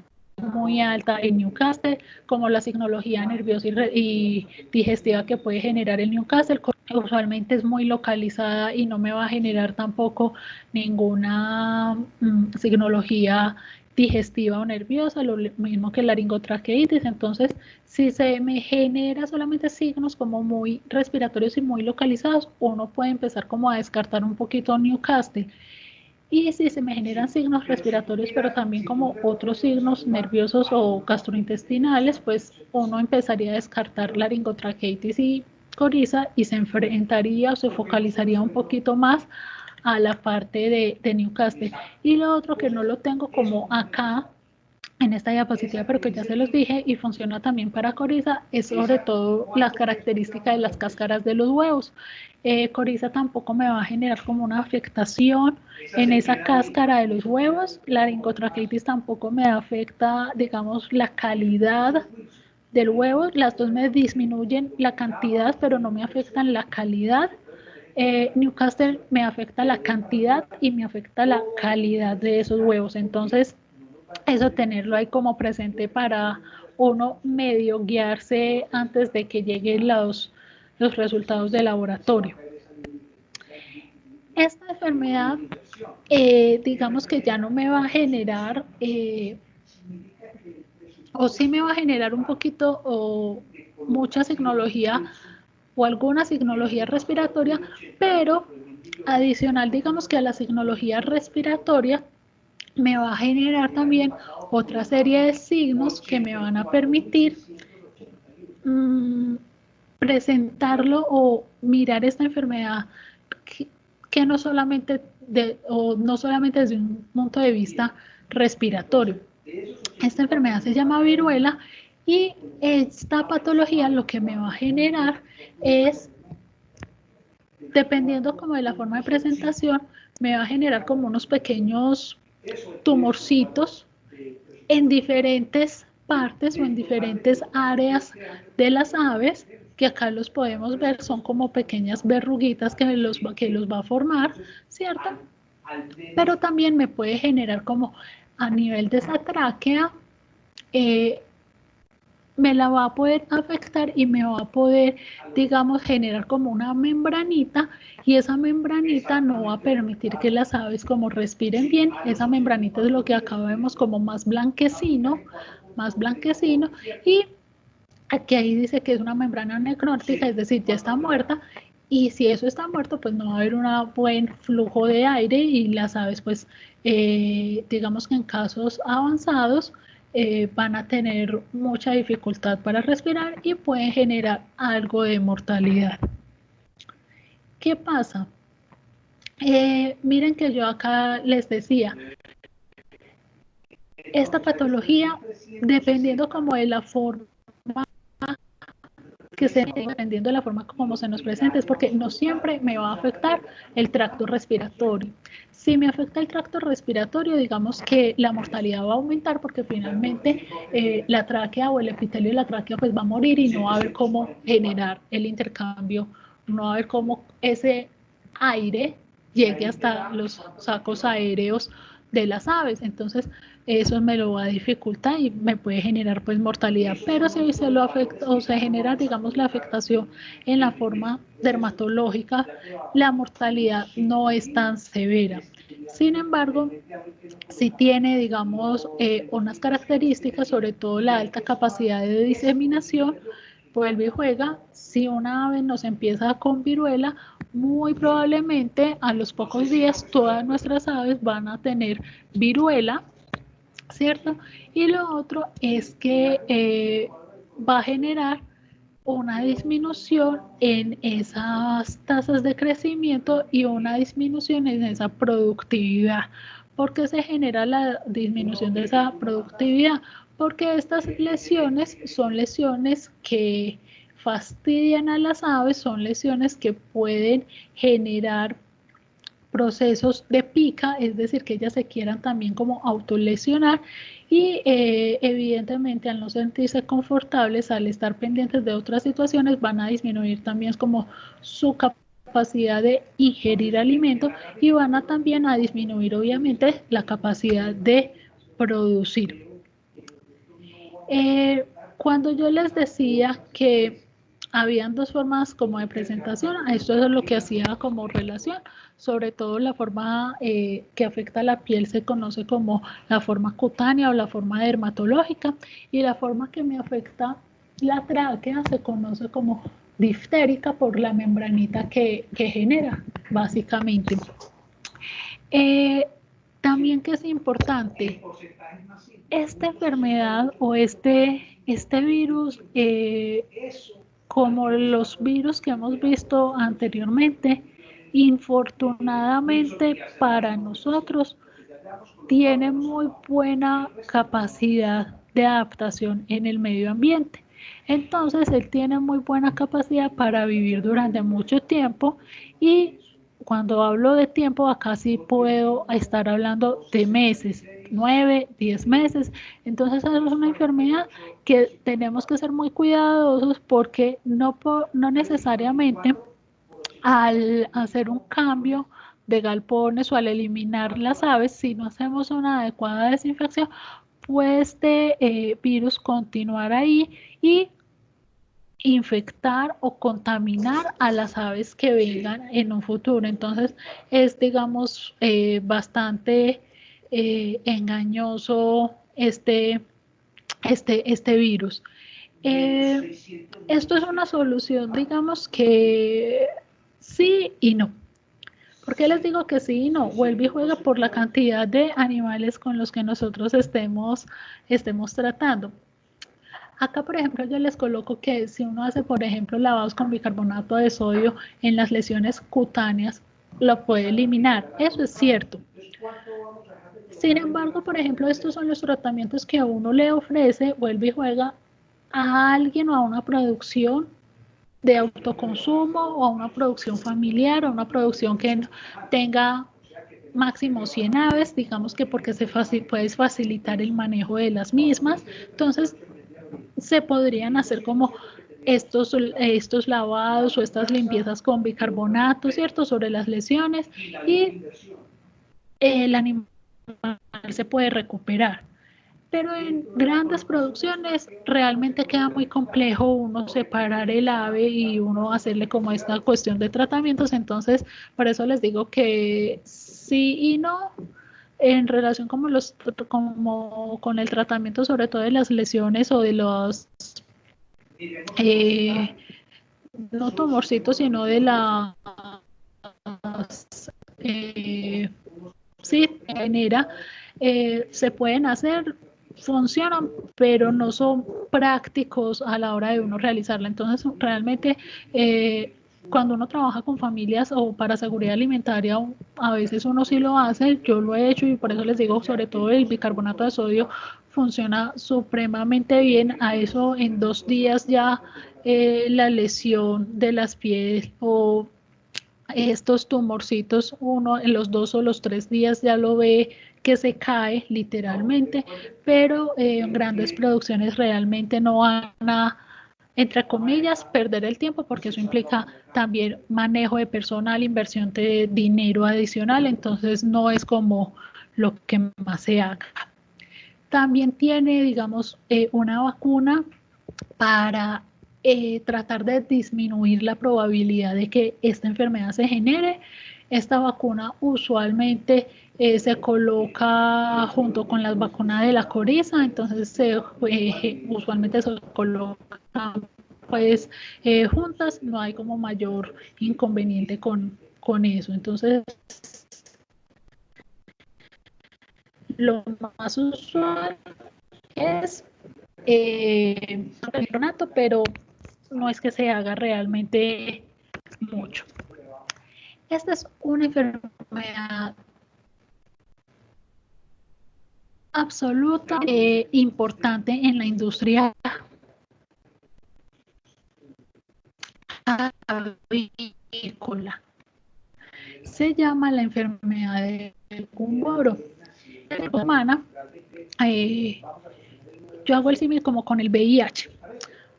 muy alta en Newcastle, como la signología nerviosa y digestiva que puede generar el Newcastle. Usualmente es muy localizada y no me va a generar tampoco ninguna signología digestiva o nerviosa, lo mismo que la laringotraqueitis. Entonces, si se me genera solamente signos como muy respiratorios y muy localizados, uno puede empezar como a descartar un poquito Newcastle. Y si se me generan signos respiratorios, pero también como otros signos nerviosos o gastrointestinales, pues uno empezaría a descartar laringotraqueitis y coriza y se enfrentaría o se focalizaría un poquito más a la parte de Newcastle. Y lo otro que no lo tengo como acá en esta diapositiva, pero que ya se los dije y funciona también para coriza, es sobre todo la característica de las cáscaras de los huevos. Coriza tampoco me va a generar como una afectación en esa cáscara de los huevos. La laringotraqueitis tampoco me afecta, digamos, la calidad del huevo. Las dos me disminuyen la cantidad, pero no me afectan la calidad. Newcastle me afecta la cantidad y me afecta la calidad de esos huevos. Entonces, eso tenerlo ahí como presente para uno medio guiarse antes de que lleguen los resultados de laboratorio. Esta enfermedad, digamos que ya no me va a generar, o sí me va a generar un poquito o mucha signología o alguna signología respiratoria, pero adicional, digamos que a la signología respiratoria, me va a generar también otra serie de signos que me van a permitir presentarlo o mirar esta enfermedad que no solamente no solamente desde un punto de vista respiratorio. Esta enfermedad se llama viruela y esta patología lo que me va a generar es, dependiendo como de la forma de presentación, me va a generar como unos pequeños tumorcitos en diferentes partes o en diferentes áreas de las aves, que acá los podemos ver, son como pequeñas verruguitas que los va a formar, ¿cierto? Pero también me puede generar como a nivel de esa tráquea, me la va a poder afectar y me va a poder, digamos, generar como una membranita, y esa membranita no va a permitir que las aves como respiren bien. Esa membranita es lo que acá vemos como más blanquecino, y aquí ahí dice que es una membrana necrótica, es decir, ya está muerta, Y si eso está muerto, pues no va a haber un buen flujo de aire y las aves, pues, digamos que en casos avanzados, van a tener mucha dificultad para respirar y pueden generar algo de mortalidad. ¿Qué pasa? Miren que yo acá les decía, esta patología, dependiendo como de la forma que se dependiendo de la forma como se nos presente, es porque no siempre me va a afectar el tracto respiratorio. Si me afecta el tracto respiratorio, digamos que la mortalidad va a aumentar porque finalmente la tráquea o el epitelio de la tráquea pues va a morir y no va a haber cómo generar el intercambio, no va a haber cómo ese aire llegue hasta los sacos aéreos de las aves. Entonces, eso me lo va a dificultar y me puede generar pues mortalidad. Pero si se lo afecta o se genera, digamos, la afectación en la forma dermatológica, la mortalidad no es tan severa. Sin embargo, si tiene, digamos, unas características, sobre todo la alta capacidad de diseminación, vuelve y juega. Si una ave nos empieza con viruela, muy probablemente a los pocos días todas nuestras aves van a tener viruela, ¿cierto? Y lo otro es que va a generar una disminución en esas tasas de crecimiento y una disminución en esa productividad. ¿Por qué se genera la disminución de esa productividad? Porque estas lesiones son lesiones que fastidian a las aves, son lesiones que pueden generar procesos de pica, es decir, que ellas se quieran también como autolesionar y evidentemente al no sentirse confortables, al estar pendientes de otras situaciones, van a disminuir también como su capacidad de ingerir alimento y van a también a disminuir obviamente la capacidad de producir. Cuando yo les decía que habían dos formas como de presentación, esto es lo que hacía como relación, sobre todo la forma que afecta a la piel se conoce como la forma cutánea o la forma dermatológica y la forma que me afecta la tráquea se conoce como diftérica por la membranita que genera, básicamente. También que es importante, esta enfermedad o este virus, como los virus que hemos visto anteriormente, infortunadamente para nosotros, tiene muy buena capacidad de adaptación en el medio ambiente. Entonces, él tiene muy buena capacidad para vivir durante mucho tiempo y cuando hablo de tiempo, acá sí puedo estar hablando de meses, 9, 10 meses. Entonces, es una enfermedad que tenemos que ser muy cuidadosos porque no necesariamente al hacer un cambio de galpones o al eliminar las aves, si no hacemos una adecuada desinfección, puede este virus continuar ahí y infectar o contaminar a las aves que vengan en un futuro. Entonces es, digamos, bastante engañoso este virus. Esto es una solución, digamos que sí y no. ¿Por qué les digo que sí y no? Vuelve y juega por la cantidad de animales con los que nosotros estemos tratando. Acá, por ejemplo, yo les coloco que si uno hace, por ejemplo, lavados con bicarbonato de sodio en las lesiones cutáneas, lo puede eliminar. Eso es cierto. Sin embargo, por ejemplo, estos son los tratamientos que a uno le ofrece, vuelve y juega a alguien o a una producción de autoconsumo o a una producción familiar o a una producción que tenga máximo 100 aves, digamos que porque puedes facilitar el manejo de las mismas. Entonces, se podrían hacer como estos lavados o estas limpiezas con bicarbonato, ¿cierto? Sobre las lesiones y el animal se puede recuperar. Pero en grandes producciones realmente queda muy complejo uno separar el ave y uno hacerle como esta cuestión de tratamientos. Entonces, por eso les digo que sí y no en relación como con el tratamiento sobre todo de las lesiones o de los no tumorcitos, sino de las sí, genera, se pueden hacer, funcionan, pero no son prácticos a la hora de uno realizarla. Entonces, realmente, cuando uno trabaja con familias o para seguridad alimentaria, a veces uno sí lo hace, yo lo he hecho y por eso les digo, sobre todo el bicarbonato de sodio funciona supremamente bien. A eso en 2 días ya la lesión de las pieles o estos tumorcitos, uno en los 2 o los 3 días ya lo ve que se cae literalmente, pero en grandes producciones realmente no van a, entre comillas, perder el tiempo porque eso implica también manejo de personal, inversión de dinero adicional, entonces no es como lo que más se haga. También tiene, digamos, una vacuna para tratar de disminuir la probabilidad de que esta enfermedad se genere. Esta vacuna usualmente se coloca junto con las vacunas de la coriza, entonces usualmente se colocan pues juntas, no hay como mayor inconveniente con eso. Entonces, lo más usual es pero no es que se haga realmente mucho. Esta es una enfermedad absoluta importante en la industria avícola. Se llama la enfermedad del cungoro humana. Yo hago el símil como con el VIH.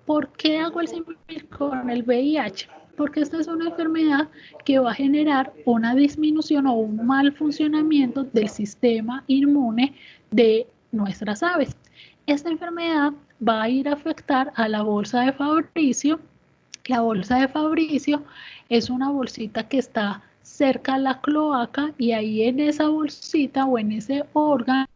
¿Por qué hago el símil con el VIH? Porque esta es una enfermedad que va a generar una disminución o un mal funcionamiento del sistema inmune de nuestras aves. Esta enfermedad va a ir a afectar a la bolsa de Fabricio. La bolsa de Fabricio es una bolsita que está cerca a la cloaca y ahí en esa bolsita o en ese órgano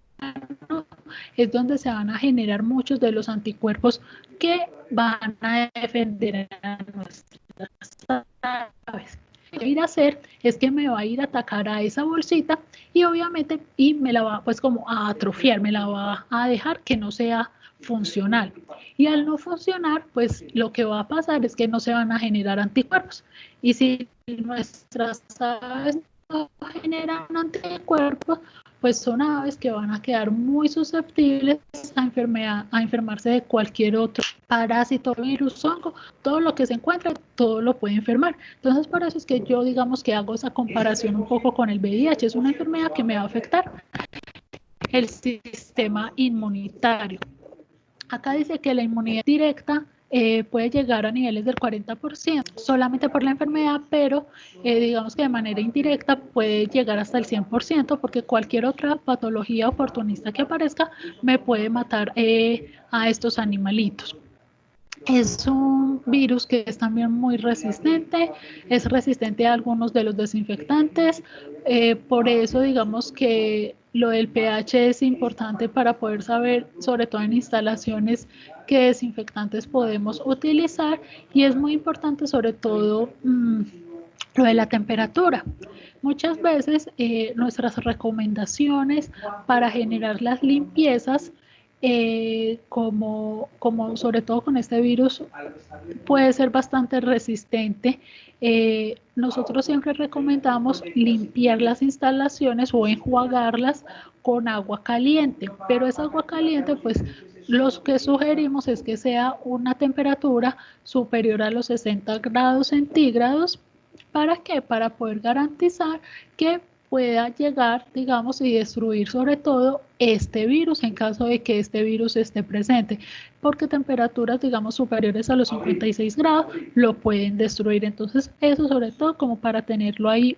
es donde se van a generar muchos de los anticuerpos que van a defender a nuestras aves. Lo que voy a ir a hacer es que me va a ir a atacar a esa bolsita y obviamente me la va pues como a atrofiar, me la va a dejar que no sea funcional. Y al no funcionar, pues lo que va a pasar es que no se van a generar anticuerpos. Y si nuestras aves no generan anticuerpos, pues son aves que van a quedar muy susceptibles a enfermarse de cualquier otro parásito, virus, hongo, todo lo que se encuentre, todo lo puede enfermar. Entonces, por eso es que yo, digamos que hago esa comparación un poco con el VIH. Es una enfermedad que me va a afectar el sistema inmunitario. Acá dice que la inmunidad directa puede llegar a niveles del 40% solamente por la enfermedad, pero digamos que de manera indirecta puede llegar hasta el 100% porque cualquier otra patología oportunista que aparezca me puede matar a estos animalitos. Es un virus que es también muy resistente, es resistente a algunos de los desinfectantes, por eso digamos que lo del pH es importante para poder saber, sobre todo en instalaciones, qué desinfectantes podemos utilizar y es muy importante sobre todo lo de la temperatura. Muchas veces nuestras recomendaciones para generar las limpiezas como sobre todo con este virus puede ser bastante resistente. Nosotros siempre recomendamos limpiar las instalaciones o enjuagarlas con agua caliente, pero esa agua caliente pues lo que sugerimos es que sea una temperatura superior a los 60 grados centígrados. ¿Para qué? Para poder garantizar que pueda llegar, digamos, y destruir sobre todo este virus en caso de que este virus esté presente, porque temperaturas, digamos, superiores a los 56 grados lo pueden destruir. Entonces, eso sobre todo como para tenerlo ahí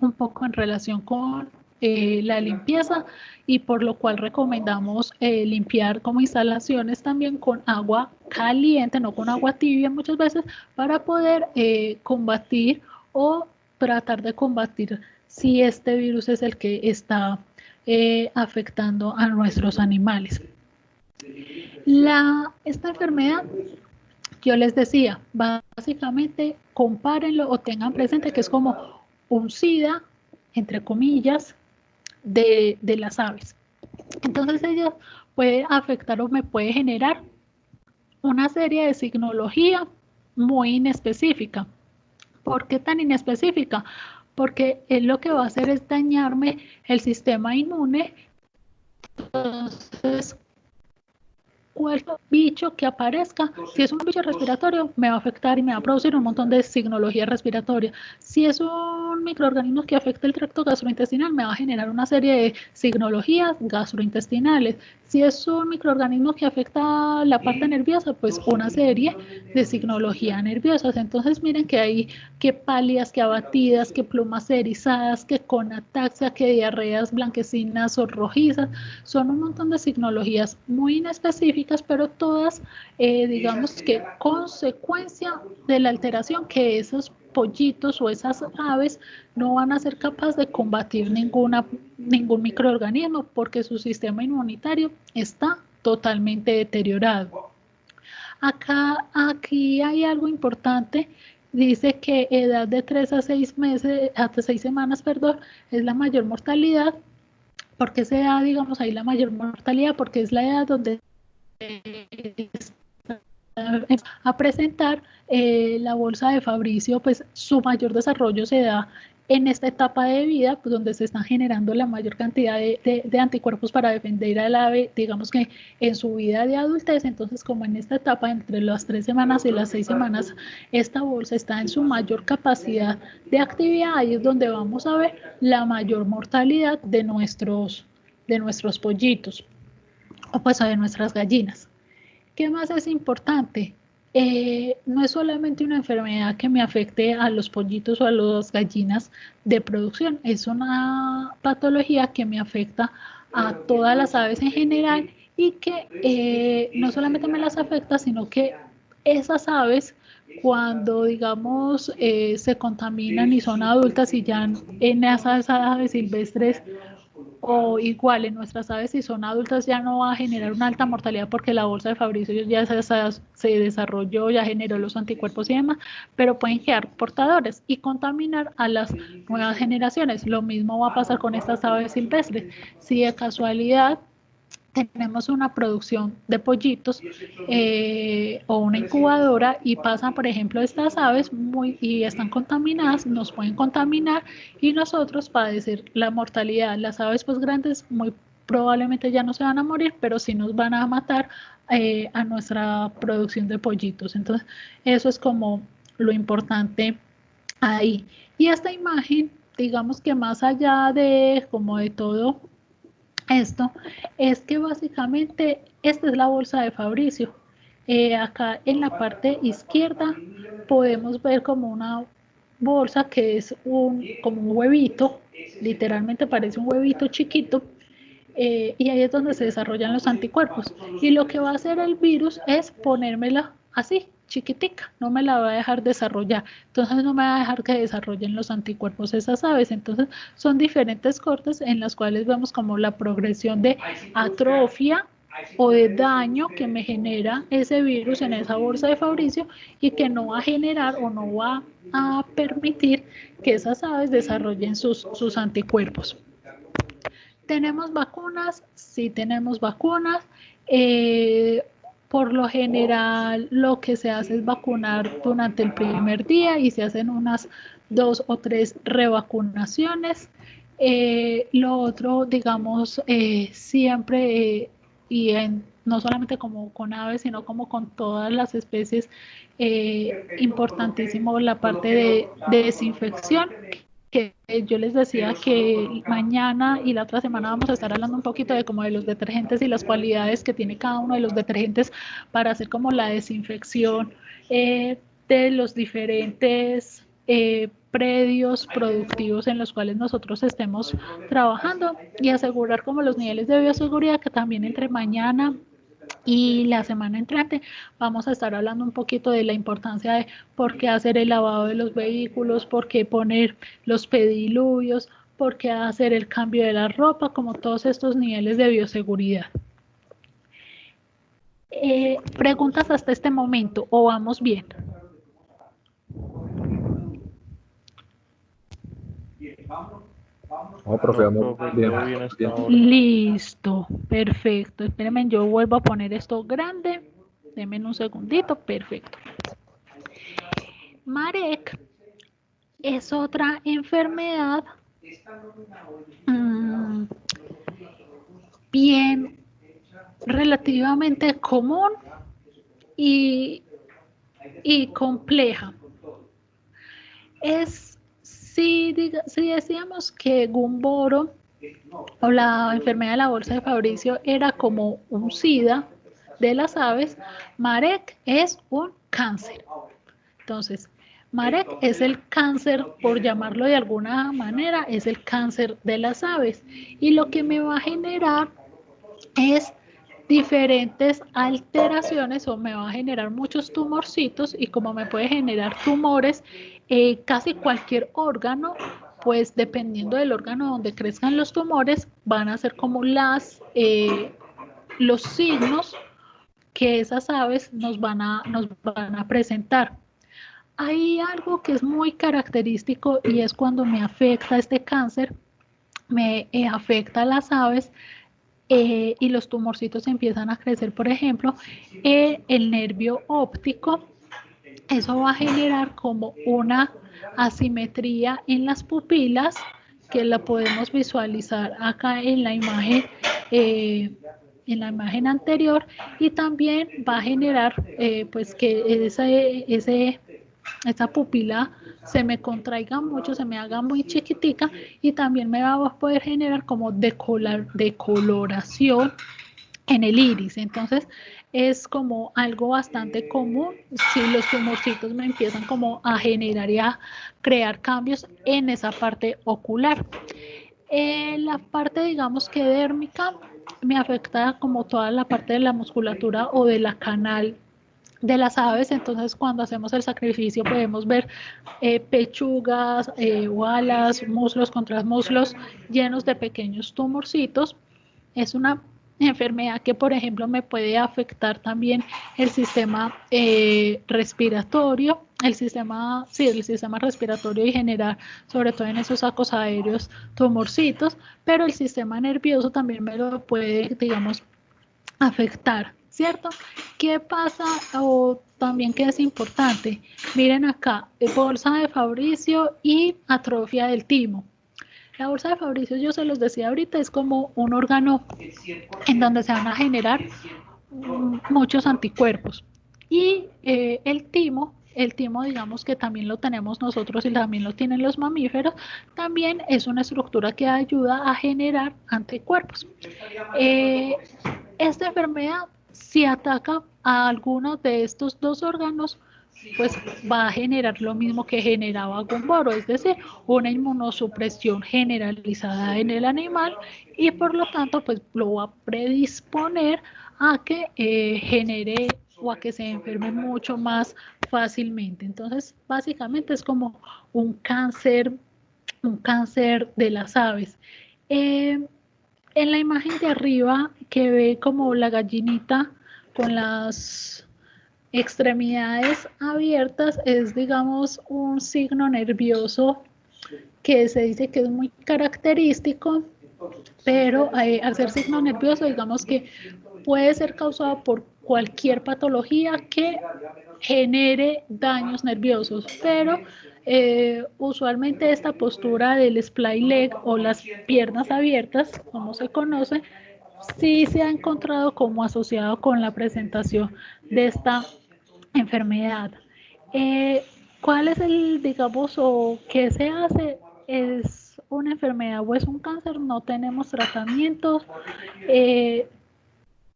un poco en relación con la limpieza y por lo cual recomendamos limpiar como instalaciones también con agua caliente, no con agua tibia muchas veces, para poder combatir o tratar de combatir si este virus es el que está afectando a nuestros animales. Esta enfermedad yo les decía, básicamente compárenlo o tengan presente que es como un SIDA, entre comillas, de las aves. Entonces ella puede afectar o me puede generar una serie de signología muy inespecífica. ¿Por qué tan inespecífica? Porque él lo que va a hacer es dañarme el sistema inmune. Entonces, cualquier bicho que aparezca, si es un bicho respiratorio, me va a afectar y me va a producir un montón de signología respiratoria. Si es un microorganismo que afecta el tracto gastrointestinal, me va a generar una serie de signologías gastrointestinales. Si es un microorganismo que afecta la parte nerviosa, pues una serie de signología nerviosas. Entonces miren que hay que pálidas, que abatidas, que plumas erizadas, que con ataxia, que diarreas blanquecinas o rojizas. Son un montón de signologías muy inespecíficas, pero todas, digamos que consecuencia de la alteración que esos pollitos o esas aves no van a ser capaces de combatir ningún microorganismo porque su sistema inmunitario está totalmente deteriorado. Aquí hay algo importante. Dice que edad de 3 a 6 meses, hasta 6 semanas, perdón, es la mayor mortalidad. ¿Por qué se da, digamos, ahí la mayor mortalidad? Porque es la edad donde a presentar la bolsa de Fabricio, pues su mayor desarrollo se da en esta etapa de vida, pues, donde se están generando la mayor cantidad de anticuerpos para defender al ave, digamos que en su vida de adultez. Entonces, como en esta etapa, entre las 3 semanas y las 6 semanas, esta bolsa está en su mayor capacidad de actividad, ahí es donde vamos a ver la mayor mortalidad de nuestros pollitos, o pues de nuestras gallinas. ¿Qué más es importante? No es solamente una enfermedad que me afecte a los pollitos o a las gallinas de producción, es una patología que me afecta a todas las aves en general y que no solamente me las afecta, sino que esas aves, cuando digamos se contaminan y son adultas y ya en esas aves silvestres o igual en nuestras aves, si son adultas, ya no va a generar una alta mortalidad porque la bolsa de Fabricio ya se desarrolló, ya generó los anticuerpos y demás, pero pueden quedar portadores y contaminar a las nuevas generaciones. Lo mismo va a pasar con estas aves silvestres. Si de casualidad tenemos una producción de pollitos o una incubadora y pasan, por ejemplo, estas aves y están contaminadas, nos pueden contaminar y nosotros padecer la mortalidad. Las aves pues grandes muy probablemente ya no se van a morir, pero sí nos van a matar a nuestra producción de pollitos. Entonces, eso es como lo importante ahí. Y esta imagen, digamos que más allá de como de todo esto, es que básicamente esta es la bolsa de Fabricio. Acá en la parte izquierda podemos ver como una bolsa que es como un huevito, literalmente parece un huevito chiquito, y ahí es donde se desarrollan los anticuerpos. Y lo que va a hacer el virus es ponérmela así, chiquitica, no me la va a dejar desarrollar. Entonces no me va a dejar que desarrollen los anticuerpos esas aves. Entonces son diferentes cortes en las cuales vemos como la progresión de atrofia o de daño que me genera ese virus en esa bolsa de Fabricio y que no va a generar o no va a permitir que esas aves desarrollen sus anticuerpos. ¿Tenemos vacunas? Sí, tenemos vacunas. Por lo general, lo que se hace es vacunar durante el primer día y se hacen unas 2 o 3 revacunaciones. Lo otro, digamos, siempre no solamente como con aves, sino como con todas las especies, importantísimo la parte de desinfección, que yo les decía que mañana y la otra semana vamos a estar hablando un poquito de como de los detergentes y las cualidades que tiene cada uno de los detergentes para hacer como la desinfección de los diferentes predios productivos en los cuales nosotros estemos trabajando y asegurar como los niveles de bioseguridad, que también entre mañana y la semana entrante vamos a estar hablando un poquito de la importancia de por qué hacer el lavado de los vehículos, por qué poner los pediluvios, por qué hacer el cambio de la ropa, como todos estos niveles de bioseguridad. ¿Preguntas hasta este momento o vamos bien? No, profe, No, vamos profe, bien. todo bien hasta Bien. ahora. Listo, perfecto. Espérenme, yo vuelvo a poner esto grande. Denme un segundito, perfecto. Marek es otra enfermedad bien relativamente común y compleja. Si decíamos que Gumboro o la enfermedad de la bolsa de Fabricio era como un SIDA de las aves, Marek es un cáncer. Entonces, Marek es el cáncer, por llamarlo de alguna manera, es el cáncer de las aves. Y lo que me va a generar es diferentes alteraciones o me va a generar muchos tumorcitos y como me puede generar tumores, casi cualquier órgano, pues dependiendo del órgano donde crezcan los tumores, van a ser como los signos que esas aves nos van a presentar. Hay algo que es muy característico y es cuando me afecta este cáncer, me afecta a las aves y los tumorcitos empiezan a crecer, por ejemplo, el nervio óptico. Eso va a generar como una asimetría en las pupilas que la podemos visualizar acá en la imagen anterior, y también va a generar pues que esa pupila se me contraiga mucho, se me haga muy chiquitica, y también me va a poder generar como decoloración en el iris. Entonces es como algo bastante común si los tumorcitos me empiezan como a generar y a crear cambios en esa parte ocular. La parte, digamos que dérmica, me afecta como toda la parte de la musculatura o de la canal de las aves. Entonces cuando hacemos el sacrificio podemos ver pechugas o alas, muslos contra muslos llenos de pequeños tumorcitos. Es una enfermedad que, por ejemplo, me puede afectar también el sistema respiratorio, el sistema respiratorio, y generar, sobre todo en esos sacos aéreos, tumorcitos, pero el sistema nervioso también me lo puede, digamos, afectar, ¿cierto? ¿Qué pasa? O también que es importante, miren acá, bolsa de Fabricio y atrofia del timo. La bolsa de Fabricio, yo se los decía ahorita, es como un órgano en donde se van a generar muchos anticuerpos. Y el timo, digamos que también lo tenemos nosotros y también lo tienen los mamíferos, también es una estructura que ayuda a generar anticuerpos. Esta enfermedad, si ataca a alguno de estos dos órganos, pues va a generar lo mismo que generaba Gumboro, es decir, una inmunosupresión generalizada en el animal, y por lo tanto pues lo va a predisponer a que genere o a que se enferme mucho más fácilmente. Entonces básicamente es como un cáncer de las aves. En la imagen de arriba, que ve como la gallinita con las extremidades abiertas, es, digamos, un signo nervioso que se dice que es muy característico, pero al ser signo nervioso, digamos que puede ser causado por cualquier patología que genere daños nerviosos, pero usualmente esta postura del splay leg o las piernas abiertas, como se conoce, sí se ha encontrado como asociado con la presentación de esta enfermedad. ¿Cuál es el, digamos, o qué se hace? ¿Es una enfermedad o es un cáncer? No tenemos tratamientos.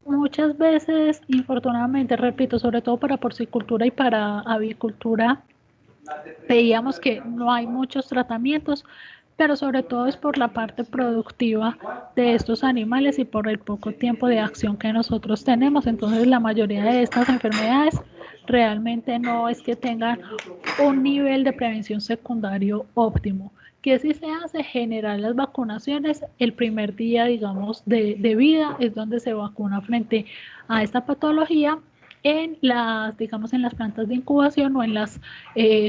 Muchas veces, infortunadamente, repito, sobre todo para porcicultura y para avicultura, veíamos que no hay muchos tratamientos, pero sobre todo es por la parte productiva de estos animales y por el poco tiempo de acción que nosotros tenemos. Entonces la mayoría de estas enfermedades realmente no es que tengan un nivel de prevención secundario óptimo. ¿Qué sí se hace? Generar las vacunaciones el primer día, digamos, de vida, es donde se vacuna frente a esta patología en las, digamos, en las plantas de incubación o en las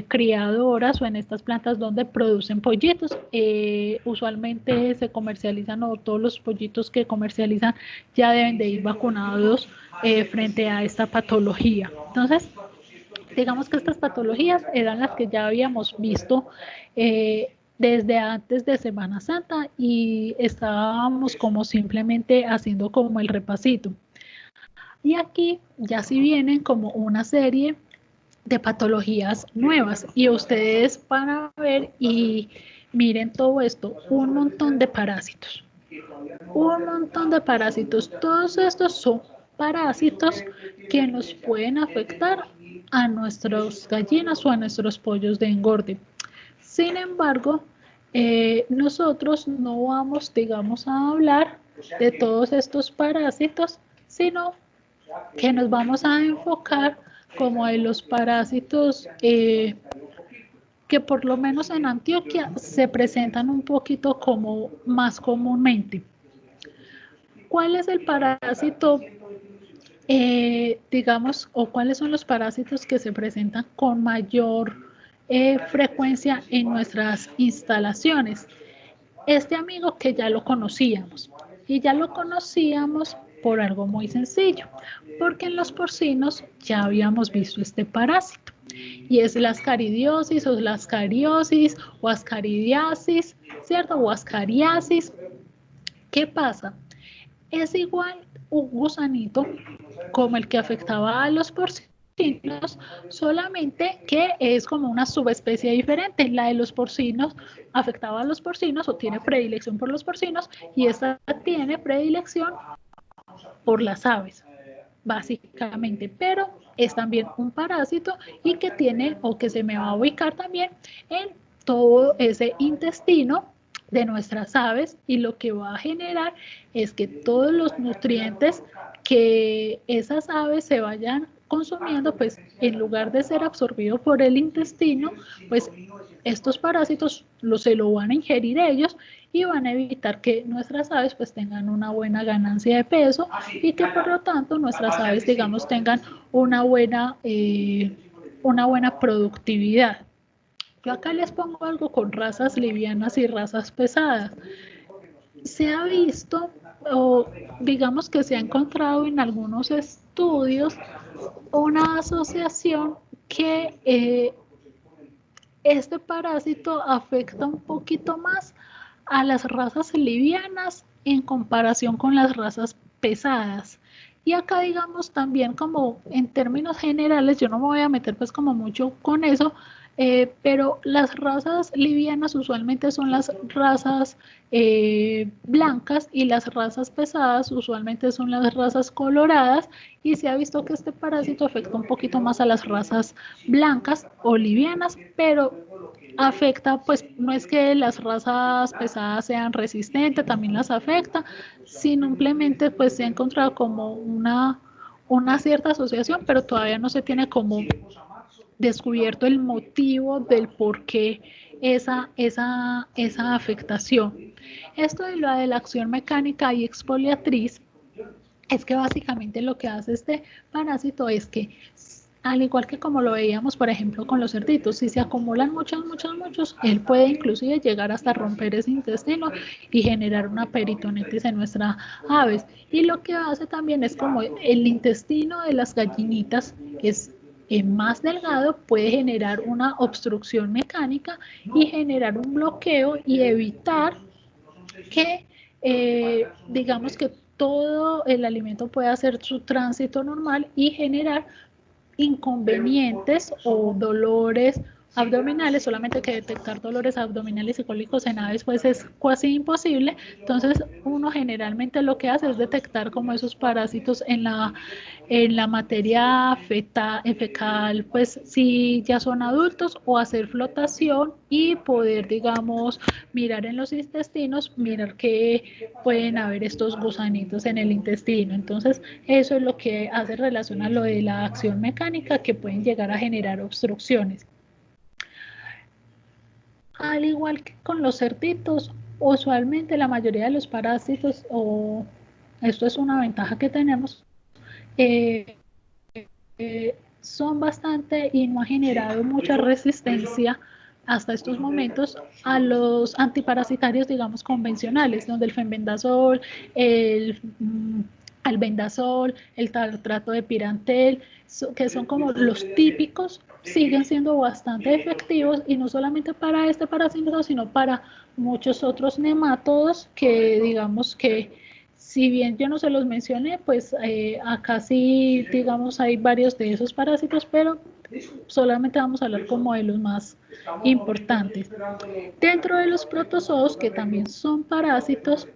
criadoras o en estas plantas donde producen pollitos. Usualmente se comercializan o todos los pollitos que comercializan ya deben de ir vacunados frente a esta patología. Entonces, digamos que estas patologías eran las que ya habíamos visto desde antes de Semana Santa y estábamos como simplemente haciendo como el repasito. Y aquí ya sí vienen como una serie de patologías nuevas y ustedes van a ver y miren todo esto, un montón de parásitos. Un montón de parásitos. Todos estos son parásitos que nos pueden afectar a nuestras gallinas o a nuestros pollos de engorde. Sin embargo, nosotros no vamos, digamos, a hablar de todos estos parásitos, sino que nos vamos a enfocar como en los parásitos que por lo menos en Antioquia se presentan un poquito como más comúnmente. ¿Cuál es el parásito, digamos, o cuáles son los parásitos que se presentan con mayor frecuencia en nuestras instalaciones? Este amigo que ya lo conocíamos, y ya lo conocíamos por algo muy sencillo, porque en los porcinos ya habíamos visto este parásito, y es la ascaridiosis o la ascariosis o ascaridiasis, ¿cierto? O ascariasis. ¿Qué pasa? Es igual un gusanito como el que afectaba a los porcinos, solamente que es como una subespecie diferente. La de los porcinos afectaba a los porcinos o tiene predilección por los porcinos y esta tiene predilección por las aves, básicamente, pero es también un parásito y que tiene o que se me va a ubicar también en todo ese intestino de nuestras aves y lo que va a generar es que todos los nutrientes que esas aves se vayan consumiendo, pues en lugar de ser absorbido por el intestino, pues estos parásitos se lo van a ingerir ellos y van a evitar que nuestras aves pues tengan una buena ganancia de peso y que por lo tanto nuestras aves, digamos, tengan una buena productividad. Yo acá les pongo algo con razas livianas y razas pesadas. Se ha visto, o digamos que se ha encontrado en algunos estudios, una asociación que este parásito afecta un poquito más a las razas livianas en comparación con las razas pesadas. Y acá digamos también como en términos generales, yo no me voy a meter pues como mucho con eso, pero las razas livianas usualmente son las razas blancas y las razas pesadas usualmente son las razas coloradas y se ha visto que este parásito afecta un poquito más a las razas blancas o livianas, pero afecta, pues no es que las razas pesadas sean resistentes, también las afecta, simplemente pues se ha encontrado como una cierta asociación, pero todavía no se tiene como descubierto el motivo del por qué esa afectación. Esto de la acción mecánica y exfoliatriz es que básicamente lo que hace este parásito es que, al igual que como lo veíamos, por ejemplo, con los cerditos, si se acumulan muchos, él puede inclusive llegar hasta romper ese intestino y generar una peritonitis en nuestras aves. Y lo que hace también es como el intestino de las gallinitas es más delgado, puede generar una obstrucción mecánica y generar un bloqueo y evitar que, digamos que todo el alimento pueda hacer su tránsito normal y generar inconvenientes o dolores abdominales, solamente que detectar dolores abdominales y cólicos en aves pues es casi imposible. Entonces uno generalmente lo que hace es detectar como esos parásitos en la materia fecal, pues si ya son adultos, o hacer flotación y poder, digamos, mirar en los intestinos, mirar que pueden haber estos gusanitos en el intestino. Entonces eso es lo que hace relación a lo de la acción mecánica, que pueden llegar a generar obstrucciones. Al igual que con los cerditos, usualmente la mayoría de los parásitos, o esto es una ventaja que tenemos, eh, son bastante y no ha generado mucha resistencia hasta estos momentos a los antiparasitarios, digamos, convencionales, donde el fenbendazol, el albendazol, el tartrato de pirantel, que son como los típicos, siguen siendo bastante efectivos, y no solamente para este parásito, sino para muchos otros nemátodos que, digamos, que si bien yo no se los mencioné, pues acá sí, digamos, hay varios de esos parásitos, pero solamente vamos a hablar como de los más importantes. Dentro de los protozoos, que también son parásitos,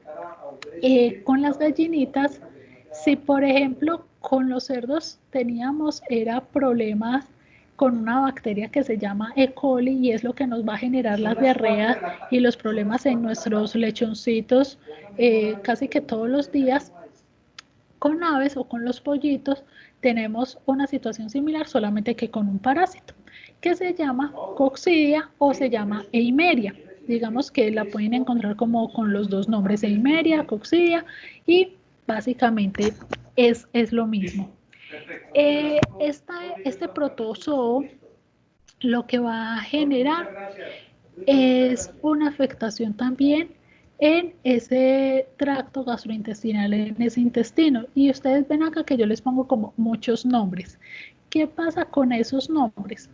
con las gallinitas, si por ejemplo con los cerdos teníamos problemas con una bacteria que se llama E. coli, y es lo que nos va a generar las diarreas y los problemas en nuestros lechoncitos casi que todos los días. Con aves o con los pollitos tenemos una situación similar, solamente que con un parásito que se llama coccidia o se llama eimeria. Digamos que la pueden encontrar como con los dos nombres, eimeria, coccidia, y básicamente es lo mismo. Este protozoo lo que va a generar es una afectación también en ese tracto gastrointestinal, en ese intestino. Y ustedes ven acá que yo les pongo como muchos nombres. ¿Qué pasa con esos nombres?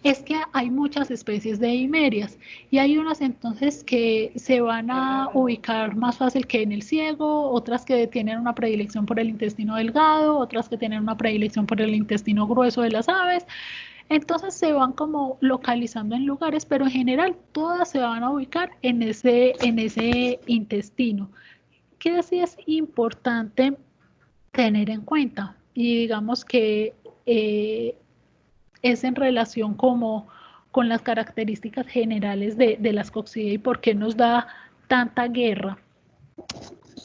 Es que hay muchas especies de eimerias, y hay unas entonces que se van a ubicar más fácil que en el ciego, otras que tienen una predilección por el intestino delgado, otras que tienen una predilección por el intestino grueso de las aves. Entonces se van como localizando en lugares, pero en general todas se van a ubicar en ese intestino, que sí es importante tener en cuenta. Y digamos que es en relación como con las características generales de las coccidia y por qué nos da tanta guerra.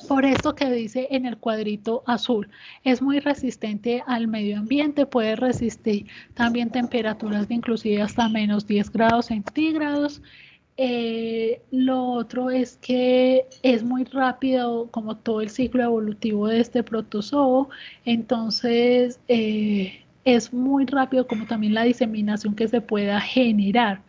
Por eso que dice en el cuadrito azul, es muy resistente al medio ambiente, puede resistir también temperaturas de inclusive hasta menos 10 grados centígrados. Lo otro es que es muy rápido, como todo el ciclo evolutivo de este protozoo, entonces es muy rápido como también la diseminación que se pueda generar.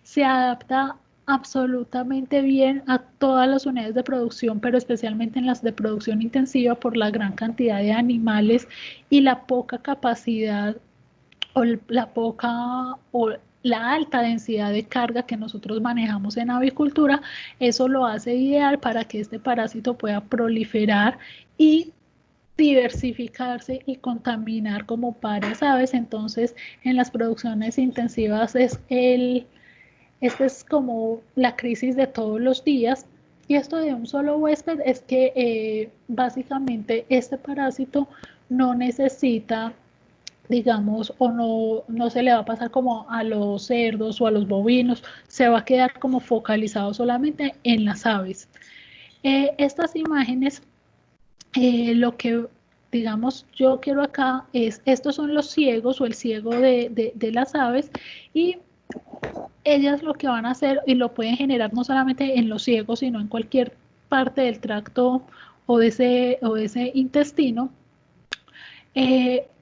Se adapta absolutamente bien a todas las unidades de producción, pero especialmente en las de producción intensiva, por la gran cantidad de animales y la poca capacidad o la alta densidad de carga que nosotros manejamos en avicultura. Eso lo hace ideal para que este parásito pueda proliferar y diversificarse y contaminar como varias aves. Entonces, en las producciones intensivas esta es como la crisis de todos los días. Y esto de un solo huésped es que básicamente este parásito no necesita, digamos, o no se le va a pasar como a los cerdos o a los bovinos, se va a quedar como focalizado solamente en las aves. Estas imágenes, lo que, digamos, yo quiero acá es, estos son los ciegos o el ciego de las aves, y ellas lo que van a hacer, y lo pueden generar no solamente en los ciegos, sino en cualquier parte del tracto o de ese intestino,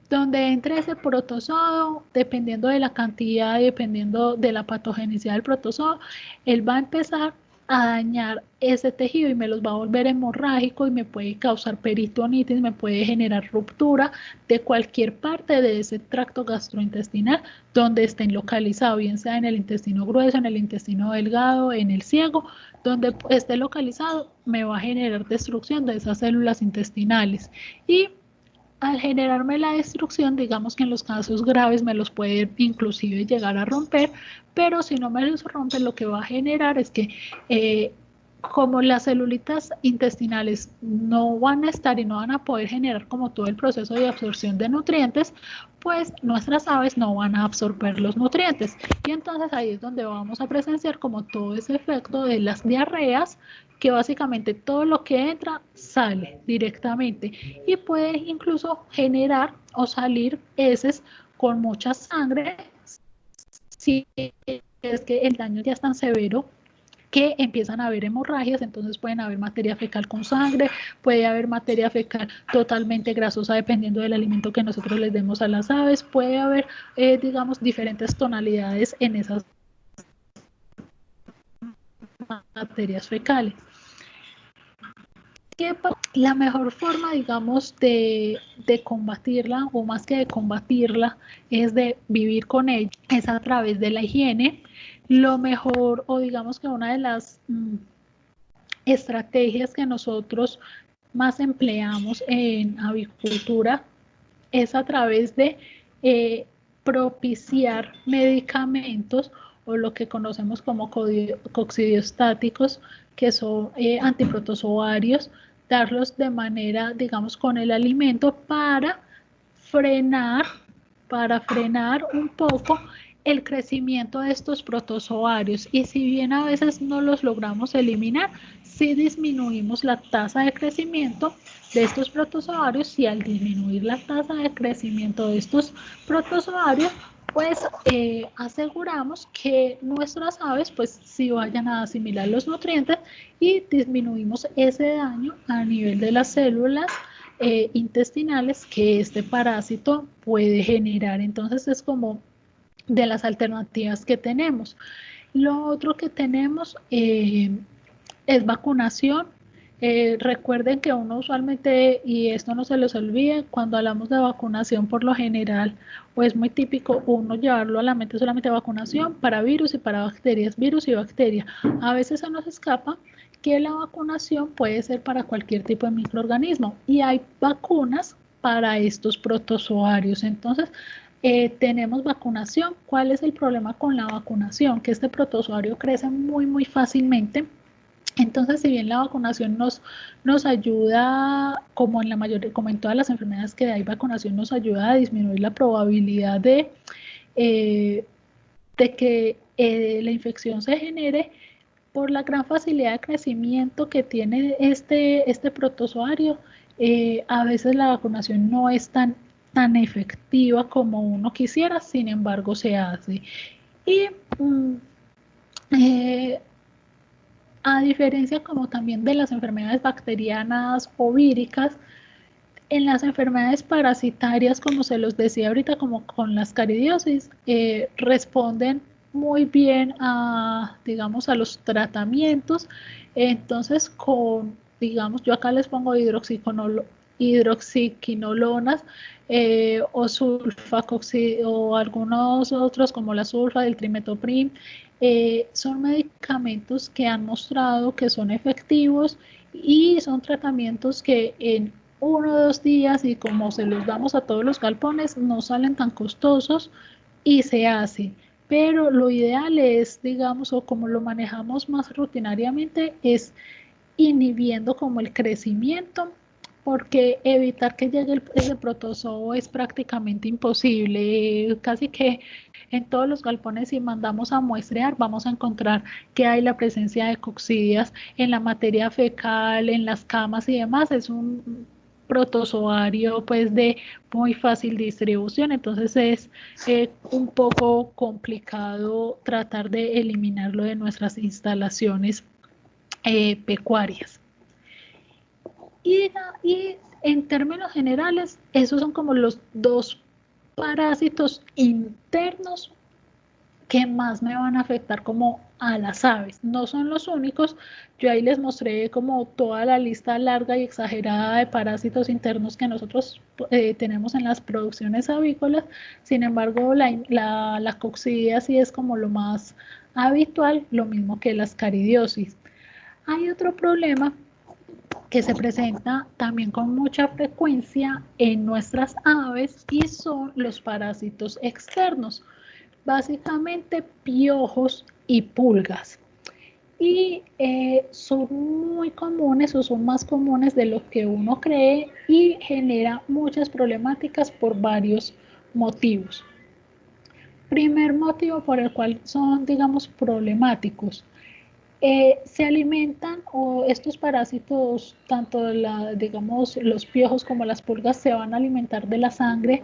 donde entre ese protozoo, dependiendo de la cantidad y dependiendo de la patogenicidad del protozoo, él va a empezar a dañar ese tejido y me los va a volver hemorrágico y me puede causar peritonitis, me puede generar ruptura de cualquier parte de ese tracto gastrointestinal donde estén localizados, bien sea en el intestino grueso, en el intestino delgado, en el ciego, donde esté localizado, me va a generar destrucción de esas células intestinales. Y al generarme la destrucción, digamos que en los casos graves me los puede inclusive llegar a romper, pero si no me los rompe, lo que va a generar es que como las celulitas intestinales no van a estar y no van a poder generar como todo el proceso de absorción de nutrientes, pues nuestras aves no van a absorber los nutrientes. Y entonces ahí es donde vamos a presenciar como todo ese efecto de las diarreas, que básicamente todo lo que entra sale directamente y puede incluso generar o salir heces con mucha sangre si es que el daño ya es tan severo que empiezan a haber hemorragias, entonces pueden haber materia fecal con sangre, puede haber materia fecal totalmente grasosa dependiendo del alimento que nosotros les demos a las aves, puede haber, digamos, diferentes tonalidades en esas materias fecales. La mejor forma, digamos, de combatirla, o más que de combatirla, es de vivir con ella, es a través de la higiene. Lo mejor, o digamos que una de las estrategias que nosotros más empleamos en avicultura es a través de propiciar medicamentos o lo que conocemos como coccidiostáticos, que son antiprotozoarios, darlos de manera, digamos, con el alimento frenar, para frenar un poco el crecimiento de estos protozoarios. Y si bien a veces no los logramos eliminar, sí disminuimos la tasa de crecimiento de estos protozoarios, y al disminuir la tasa de crecimiento de estos protozoarios, pues aseguramos que nuestras aves pues sí vayan a asimilar los nutrientes y disminuimos ese daño a nivel de las células intestinales que este parásito puede generar. Entonces es como de las alternativas que tenemos. Lo otro que tenemos es vacunación. Recuerden que uno usualmente, y esto no se les olvide, cuando hablamos de vacunación por lo general, o es muy típico uno llevarlo a la mente solamente vacunación para virus y para bacterias, virus y bacteria. A veces se nos escapa que la vacunación puede ser para cualquier tipo de microorganismo y hay vacunas para estos protozoarios. Entonces, tenemos vacunación. ¿Cuál es el problema con la vacunación? Que este protozoario crece muy, muy fácilmente. Entonces, si bien la vacunación nos ayuda, como en la mayoría, como en todas las enfermedades que hay vacunación, nos ayuda a disminuir la probabilidad de que la infección se genere, por la gran facilidad de crecimiento que tiene este protozoario, a veces la vacunación no es tan efectiva como uno quisiera, sin embargo se hace. Y a diferencia como también de las enfermedades bacterianas o víricas, en las enfermedades parasitarias, como se los decía ahorita, como con las cardiosis, responden muy bien a, digamos, a los tratamientos. Entonces, digamos, yo acá les pongo hidroxiquinolonas o o algunos otros como la sulfa del trimetoprim. Son medicamentos que han mostrado que son efectivos y son tratamientos que en 1 o 2 días, y como se los damos a todos los galpones, no salen tan costosos y se hace. Pero lo ideal es, digamos, o como lo manejamos más rutinariamente, es inhibiendo como el crecimiento, porque evitar que llegue ese protozoo es prácticamente imposible. Casi que en todos los galpones, si mandamos a muestrear, vamos a encontrar que hay la presencia de coccidias en la materia fecal, en las camas y demás. Es un protozoario pues de muy fácil distribución, entonces es un poco complicado tratar de eliminarlo de nuestras instalaciones pecuarias. Y en términos generales, esos son como los dos parásitos internos que más me van a afectar como a las aves. No son los únicos. Yo ahí les mostré como toda la lista larga y exagerada de parásitos internos que nosotros tenemos en las producciones avícolas. Sin embargo, la coccidia es como lo más habitual, lo mismo que las caridiosis. Hay otro problema que se presenta también con mucha frecuencia en nuestras aves y son los parásitos externos, básicamente piojos y pulgas. Y son muy comunes o son más comunes de lo que uno cree y genera muchas problemáticas por varios motivos. Primer motivo por el cual son, digamos, problemáticos. Se alimentan o estos parásitos, tanto digamos los piojos como las pulgas, se van a alimentar de la sangre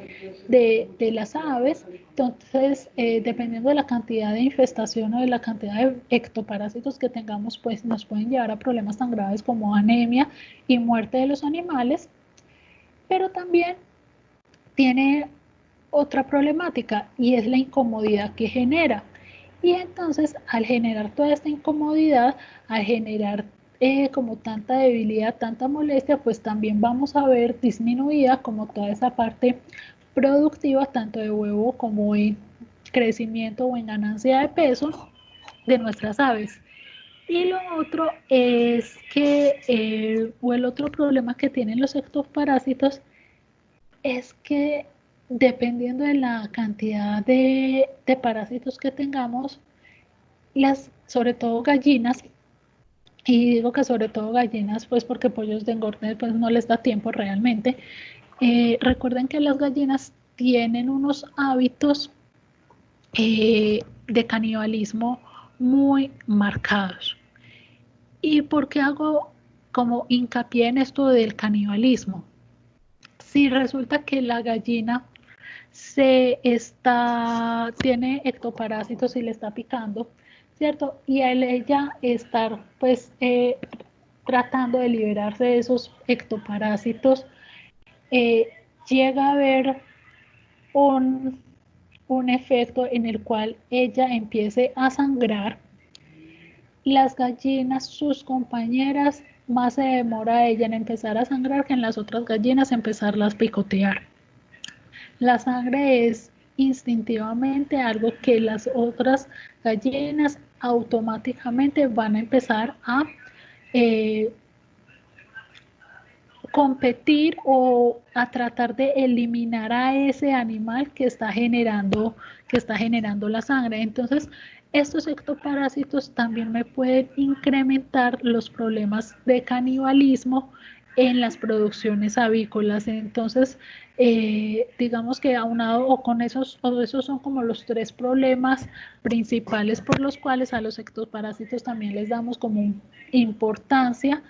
de las aves. Entonces, dependiendo de la cantidad de infestación o de la cantidad de ectoparásitos que tengamos, pues nos pueden llevar a problemas tan graves como anemia y muerte de los animales. Pero también tiene otra problemática y es la incomodidad que genera. Y entonces, al generar toda esta incomodidad, al generar como tanta debilidad, tanta molestia, pues también vamos a ver disminuida como toda esa parte productiva, tanto de huevo como en crecimiento o en ganancia de peso de nuestras aves. Y lo otro es que, o el otro problema que tienen los ectoparásitos es que dependiendo de la cantidad de parásitos que tengamos, sobre todo gallinas, y digo que sobre todo gallinas, pues porque pollos de engorde pues no les da tiempo realmente. Recuerden que las gallinas tienen unos hábitos de canibalismo muy marcados. ¿Y por qué hago como hincapié en esto del canibalismo? Si resulta que la gallina tiene ectoparásitos y le está picando, ¿cierto? Y al ella estar pues tratando de liberarse de esos ectoparásitos, eh, llega a haber un, un efecto en el cual ella empiece a sangrar. Las gallinas, sus compañeras, más se demora ella en empezar a sangrar que en las otras gallinas empezarlas a picotear. La sangre es instintivamente algo que las otras gallinas automáticamente van a empezar a eh, competir o a tratar de eliminar a ese animal que está generando la sangre. Entonces, estos ectoparásitos también me pueden incrementar los problemas de canibalismo en las producciones avícolas. Entonces, digamos que aunado o con esos son como los tres problemas principales por los cuales a los ectoparásitos también les damos como importancia,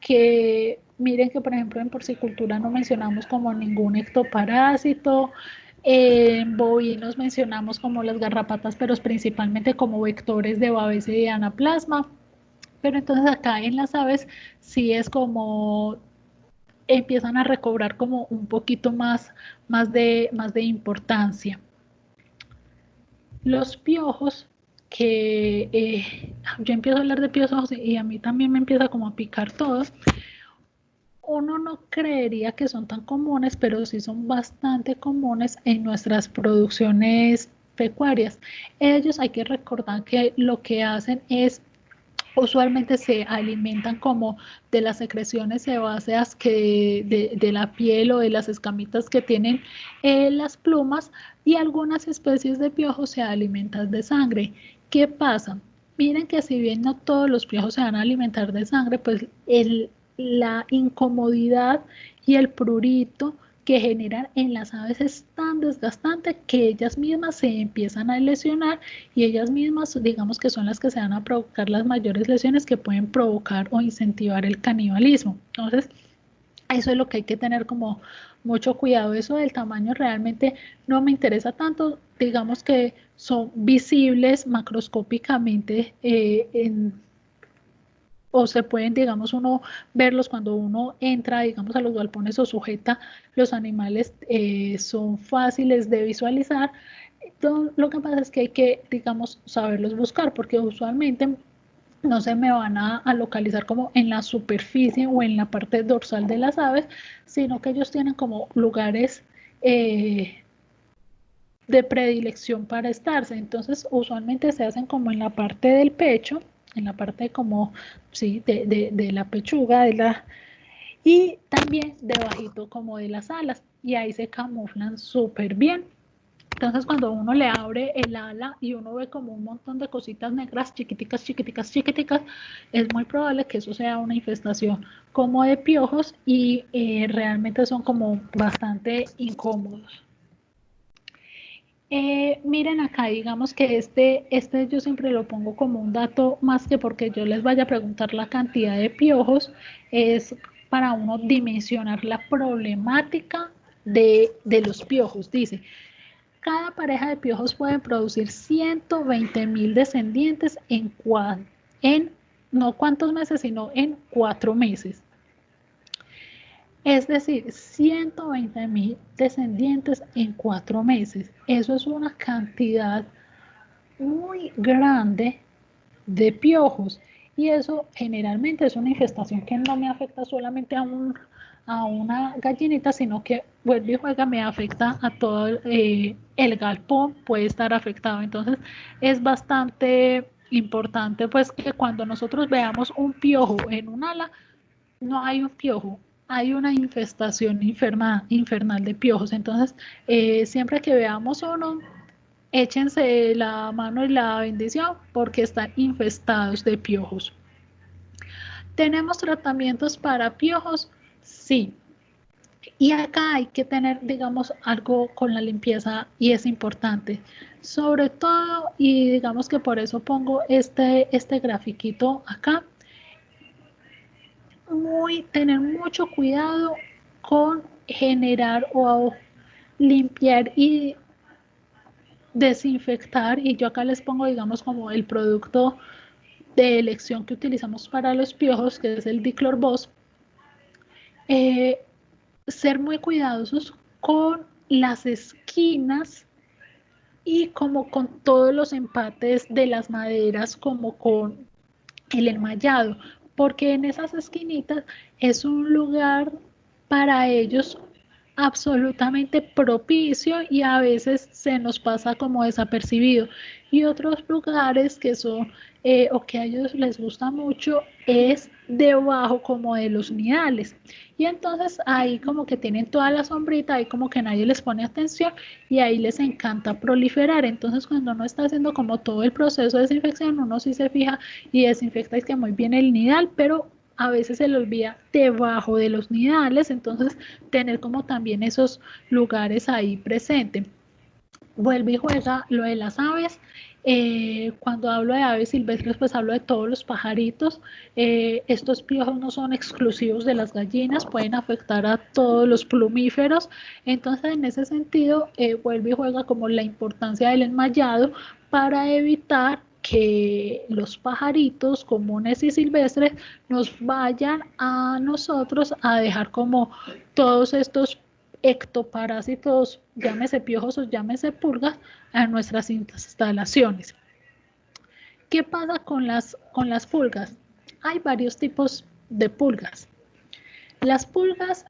que miren que por ejemplo en porcicultura no mencionamos como ningún ectoparásito, en bovinos mencionamos como las garrapatas, pero principalmente como vectores de babésia y de anaplasma, pero entonces acá en las aves sí es como empiezan a recobrar como un poquito más de importancia. Los piojos, que yo empiezo a hablar de piojos y a mí también me empieza como a picar todo. Uno no creería que son tan comunes, pero sí son bastante comunes en nuestras producciones pecuarias. Ellos hay que recordar que lo que hacen es usualmente se alimentan como de las secreciones sebáceas de la piel o de las escamitas que tienen las plumas, y algunas especies de piojos se alimentan de sangre. ¿Qué pasa? Miren que si bien no todos los piojos se van a alimentar de sangre, pues la incomodidad y el prurito que generan en las aves es tan desgastante que ellas mismas se empiezan a lesionar, y ellas mismas digamos que son las que se van a provocar las mayores lesiones que pueden provocar o incentivar el canibalismo. Entonces, eso es lo que hay que tener como mucho cuidado. Eso del tamaño realmente no me interesa tanto, digamos que son visibles macroscópicamente o se pueden, digamos, uno verlos cuando uno entra, digamos, a los galpones o sujeta los animales, son fáciles de visualizar. Entonces, lo que pasa es que hay que, digamos, saberlos buscar, porque usualmente no se me van a localizar como en la superficie o en la parte dorsal de las aves, sino que ellos tienen como lugares de predilección para estarse. Entonces, usualmente se hacen como en la parte del pecho, en la parte como, sí, de la pechuga, y también debajito como de las alas, y ahí se camuflan súper bien. Entonces cuando uno le abre el ala y uno ve como un montón de cositas negras chiquiticas, chiquiticas, chiquiticas, es muy probable que eso sea una infestación como de piojos y realmente son como bastante incómodos. Miren acá, digamos que este yo siempre lo pongo como un dato, más que porque yo les vaya a preguntar la cantidad de piojos, es para uno dimensionar la problemática de los piojos. Dice, cada pareja de piojos puede producir 120.000 descendientes en no cuántos meses, sino en 4 meses. Es decir, 120.000 descendientes en 4 meses. Eso es una cantidad muy grande de piojos. Y eso generalmente es una infestación que no me afecta solamente a una gallinita, sino que vuelve y juega, me afecta a todo el galpón, puede estar afectado. Entonces es bastante importante pues que cuando nosotros veamos un piojo en un ala, no hay un piojo, hay una infestación infernal de piojos. Entonces, siempre que veamos uno, échense la mano y la bendición porque están infestados de piojos. ¿Tenemos tratamientos para piojos? Sí. Y acá hay que tener, digamos, algo con la limpieza y es importante. Sobre todo, y digamos que por eso pongo este grafiquito acá, tener mucho cuidado con generar o limpiar y desinfectar, y yo acá les pongo digamos como el producto de elección que utilizamos para los piojos, que es el Diclorvos. Ser muy cuidadosos con las esquinas y como con todos los empates de las maderas, como con el enmayado, porque en esas esquinitas es un lugar para ellos absolutamente propicio y a veces se nos pasa como desapercibido. Y otros lugares que son o que a ellos les gusta mucho es debajo como de los nidales. Y entonces ahí como que tienen toda la sombrita, ahí como que nadie les pone atención y ahí les encanta proliferar. Entonces cuando uno está haciendo como todo el proceso de desinfección, uno sí se fija y desinfecta es que muy bien el nidal, pero a veces se le olvida debajo de los nidales, entonces tener como también esos lugares ahí presentes. Vuelve y juega lo de las aves. Cuando hablo de aves silvestres, pues hablo de todos los pajaritos. Estos piojos no son exclusivos de las gallinas, pueden afectar a todos los plumíferos. Entonces, en ese sentido, vuelve y juega como la importancia del enmayado para evitar que los pajaritos comunes y silvestres nos vayan a nosotros a dejar como todos estos ectoparásitos, llámese piojos o llámese pulgas, a nuestras instalaciones. ¿Qué pasa con las pulgas? Hay varios tipos de pulgas. Las pulgas,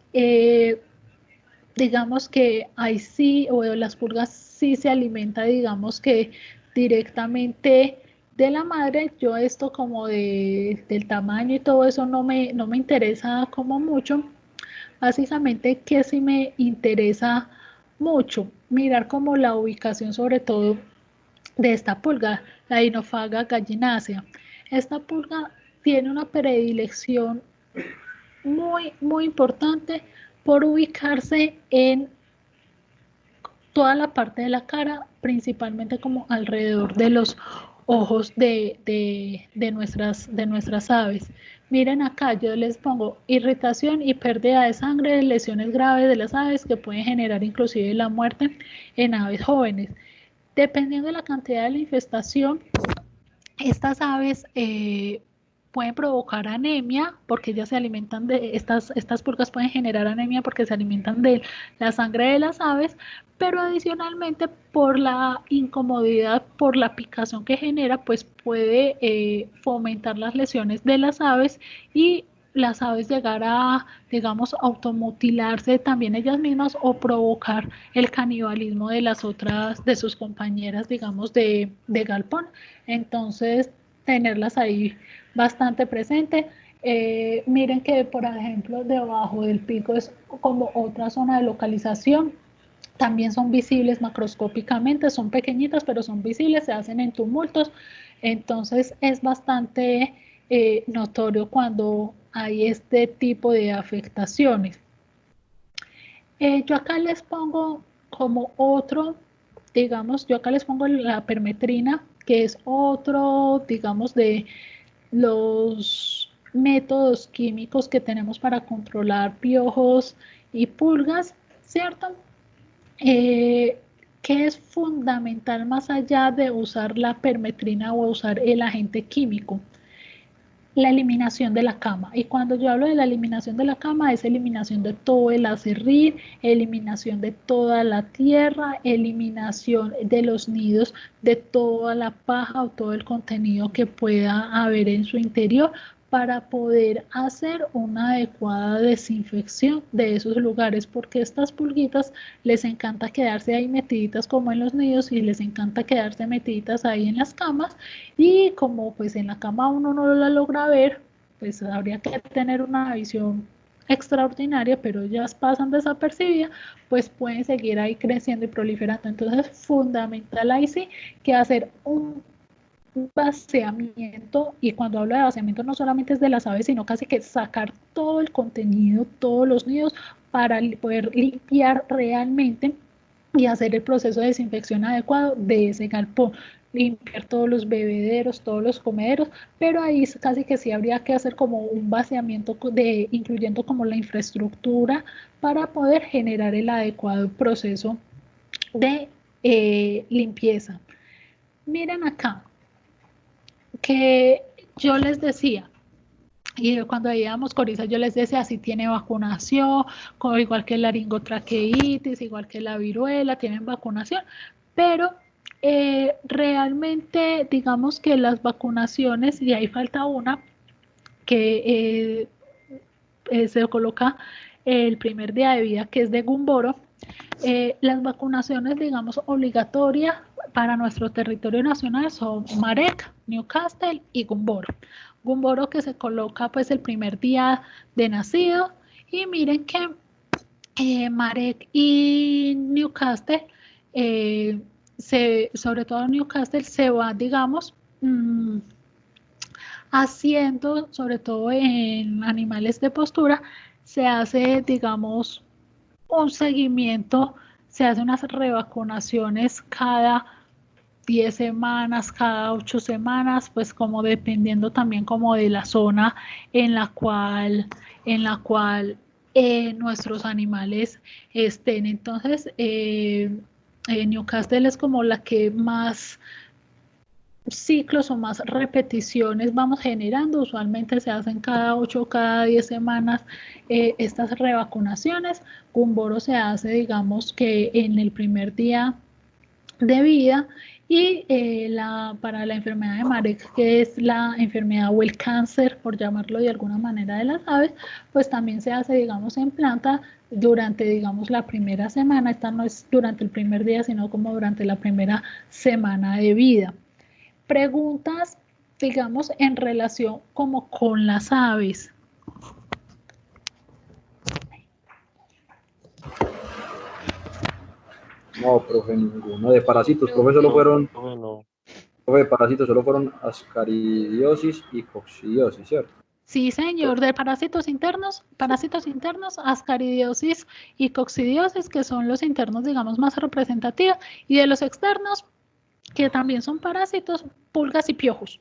digamos que ahí sí, o las pulgas sí se alimenta, digamos que directamente de la madre. Yo esto como del tamaño y todo eso no me interesa como mucho. Básicamente que sí me interesa mucho mirar como la ubicación sobre todo de esta pulga, la Dinofaga gallinácea. Esta pulga tiene una predilección muy importante por ubicarse en toda la parte de la cara, principalmente como alrededor de los ojos de nuestras aves. Miren acá, yo les pongo irritación y pérdida de sangre, lesiones graves de las aves que pueden generar inclusive la muerte en aves jóvenes. Dependiendo de la cantidad de la infestación, estas aves pueden provocar anemia porque ellas se alimentan de estas pulgas pueden generar anemia porque se alimentan de la sangre de las aves, pero adicionalmente por la incomodidad, por la picazón que genera, pues puede fomentar las lesiones de las aves y las aves llegar a, digamos, automutilarse también ellas mismas o provocar el canibalismo de las otras, de sus compañeras, digamos, de galpón. Entonces, tenerlas ahí bastante presente. Miren que, por ejemplo, debajo del pico es como otra zona de localización. También son visibles macroscópicamente, son pequeñitas, pero son visibles, se hacen en tumultos. Entonces es bastante notorio cuando hay este tipo de afectaciones. Yo acá les pongo como otro, digamos, yo acá les pongo la permetrina, que es otro, digamos, de los métodos químicos que tenemos para controlar piojos y pulgas, ¿cierto? Eh, que es fundamental más allá de usar la permetrina o usar el agente químico, la eliminación de la cama. Y cuando yo hablo de la eliminación de la cama, es eliminación de todo el acerrín, eliminación de toda la tierra, eliminación de los nidos, de toda la paja o todo el contenido que pueda haber en su interior, para poder hacer una adecuada desinfección de esos lugares, porque estas pulguitas les encanta quedarse ahí metiditas como en los nidos y les encanta quedarse metiditas ahí en las camas, y como pues en la cama uno no la logra ver, pues habría que tener una visión extraordinaria, pero ellas pasan desapercibidas, pues pueden seguir ahí creciendo y proliferando. Entonces, fundamental ahí sí que hacer un vaciamiento, y cuando hablo de vaciamiento no solamente es de las aves, sino casi que sacar todo el contenido, todos los nidos, para poder limpiar realmente y hacer el proceso de desinfección adecuado de ese galpón, limpiar todos los bebederos, todos los comederos, pero ahí casi que sí habría que hacer como un vaciamiento de, incluyendo como la infraestructura, para poder generar el adecuado proceso de limpieza. Miren acá, que yo les decía, y cuando veíamos coriza, yo les decía si tiene vacunación, igual que la laringotraqueitis, igual que la viruela, tienen vacunación, pero realmente digamos que las vacunaciones, y ahí falta una, que se coloca el primer día de vida, que es de Gumboro. Las vacunaciones, digamos, obligatorias para nuestro territorio nacional son Marek, Newcastle y Gumboro. Gumboro que se coloca pues el primer día de nacido, y miren que Marek y Newcastle, sobre todo Newcastle, se va, digamos, haciendo, sobre todo en animales de postura, se hace, digamos, un seguimiento, se hace unas revacunaciones cada 10 semanas, cada 8 semanas, pues como dependiendo también como de la zona en la cual nuestros animales estén. Entonces, Newcastle es como la que más ciclos o más repeticiones vamos generando. Usualmente se hacen cada 8 o cada 10 semanas estas revacunaciones. Gumboro se hace, digamos que en el primer día de vida, y para la enfermedad de Marek, que es la enfermedad o el cáncer, por llamarlo de alguna manera, de las aves, pues también se hace, digamos, en planta durante, digamos, la primera semana. Esta no es durante el primer día, sino como durante la primera semana de vida. Preguntas, digamos, en relación como con las aves. No, profe, ninguno. De parásitos, profe, solo fueron, Bueno, profe, de parásitos solo fueron ascaridiosis y coccidiosis, ¿cierto? Sí, señor, de parásitos internos, ascaridiosis y coccidiosis, que son los internos, digamos, más representativos, y de los externos, que también son parásitos, pulgas y piojos.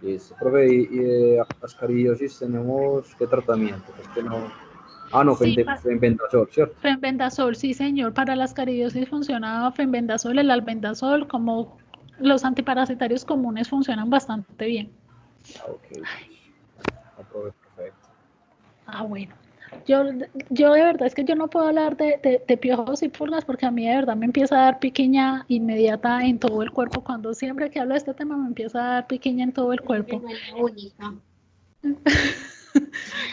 Listo, profe, y de ascaridiosis tenemos qué tratamiento, pues que no. Ah, no, Sí, fenbendazol, ¿cierto? fenbendazol, sí, señor, para la ascaridiosis funciona fenbendazol, el albendazol, como los antiparasitarios comunes funcionan bastante bien. Ah, ok, no, profe, perfecto. Ah, bueno. Yo de verdad es que yo no puedo hablar de piojos y pulgas, porque a mí de verdad me empieza a dar piquiña inmediata en todo el cuerpo. Cuando siempre que hablo de este tema me empieza a dar piquiña en todo el cuerpo.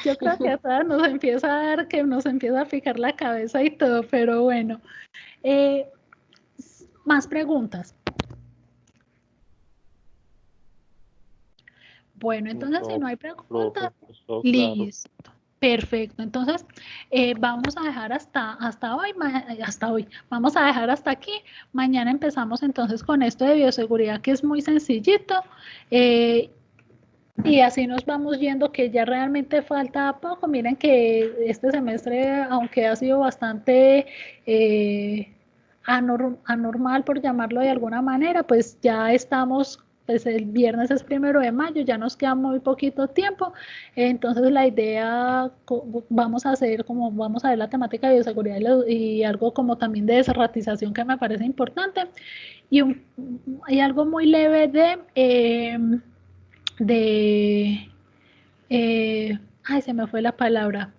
Yo creo que a todas nos empieza a dar, que nos empieza a picar la cabeza y todo, pero bueno. Eh, Más preguntas. Bueno, entonces si no hay preguntas, Profe, claro. listo. Perfecto. Entonces, vamos a dejar hasta hoy. Vamos a dejar hasta aquí. Mañana empezamos entonces con esto de bioseguridad, que es muy sencillito. Y así nos vamos yendo, que ya realmente falta poco. Miren que este semestre, aunque ha sido bastante anormal, por llamarlo de alguna manera, pues ya estamos, pues el viernes es 1 de mayo, ya nos queda muy poquito tiempo. Entonces la idea, vamos a ver la temática de bioseguridad y algo como también de desratización, que me parece importante. Y hay algo muy leve se me fue la palabra,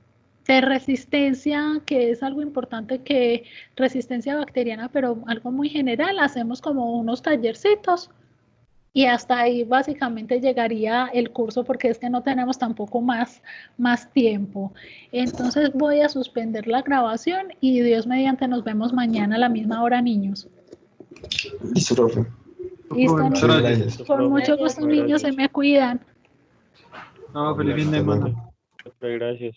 de resistencia, que es algo importante, que resistencia bacteriana, pero algo muy general. Hacemos como unos tallercitos y hasta ahí básicamente llegaría el curso, porque es que no tenemos tampoco más tiempo. Entonces voy a suspender la grabación y Dios mediante nos vemos mañana a la misma hora, niños. Listo, profe. Listo, Muchas niños. gracias. Con mucho gusto, niños, se me cuidan. No, feliz fin de semana. Gracias.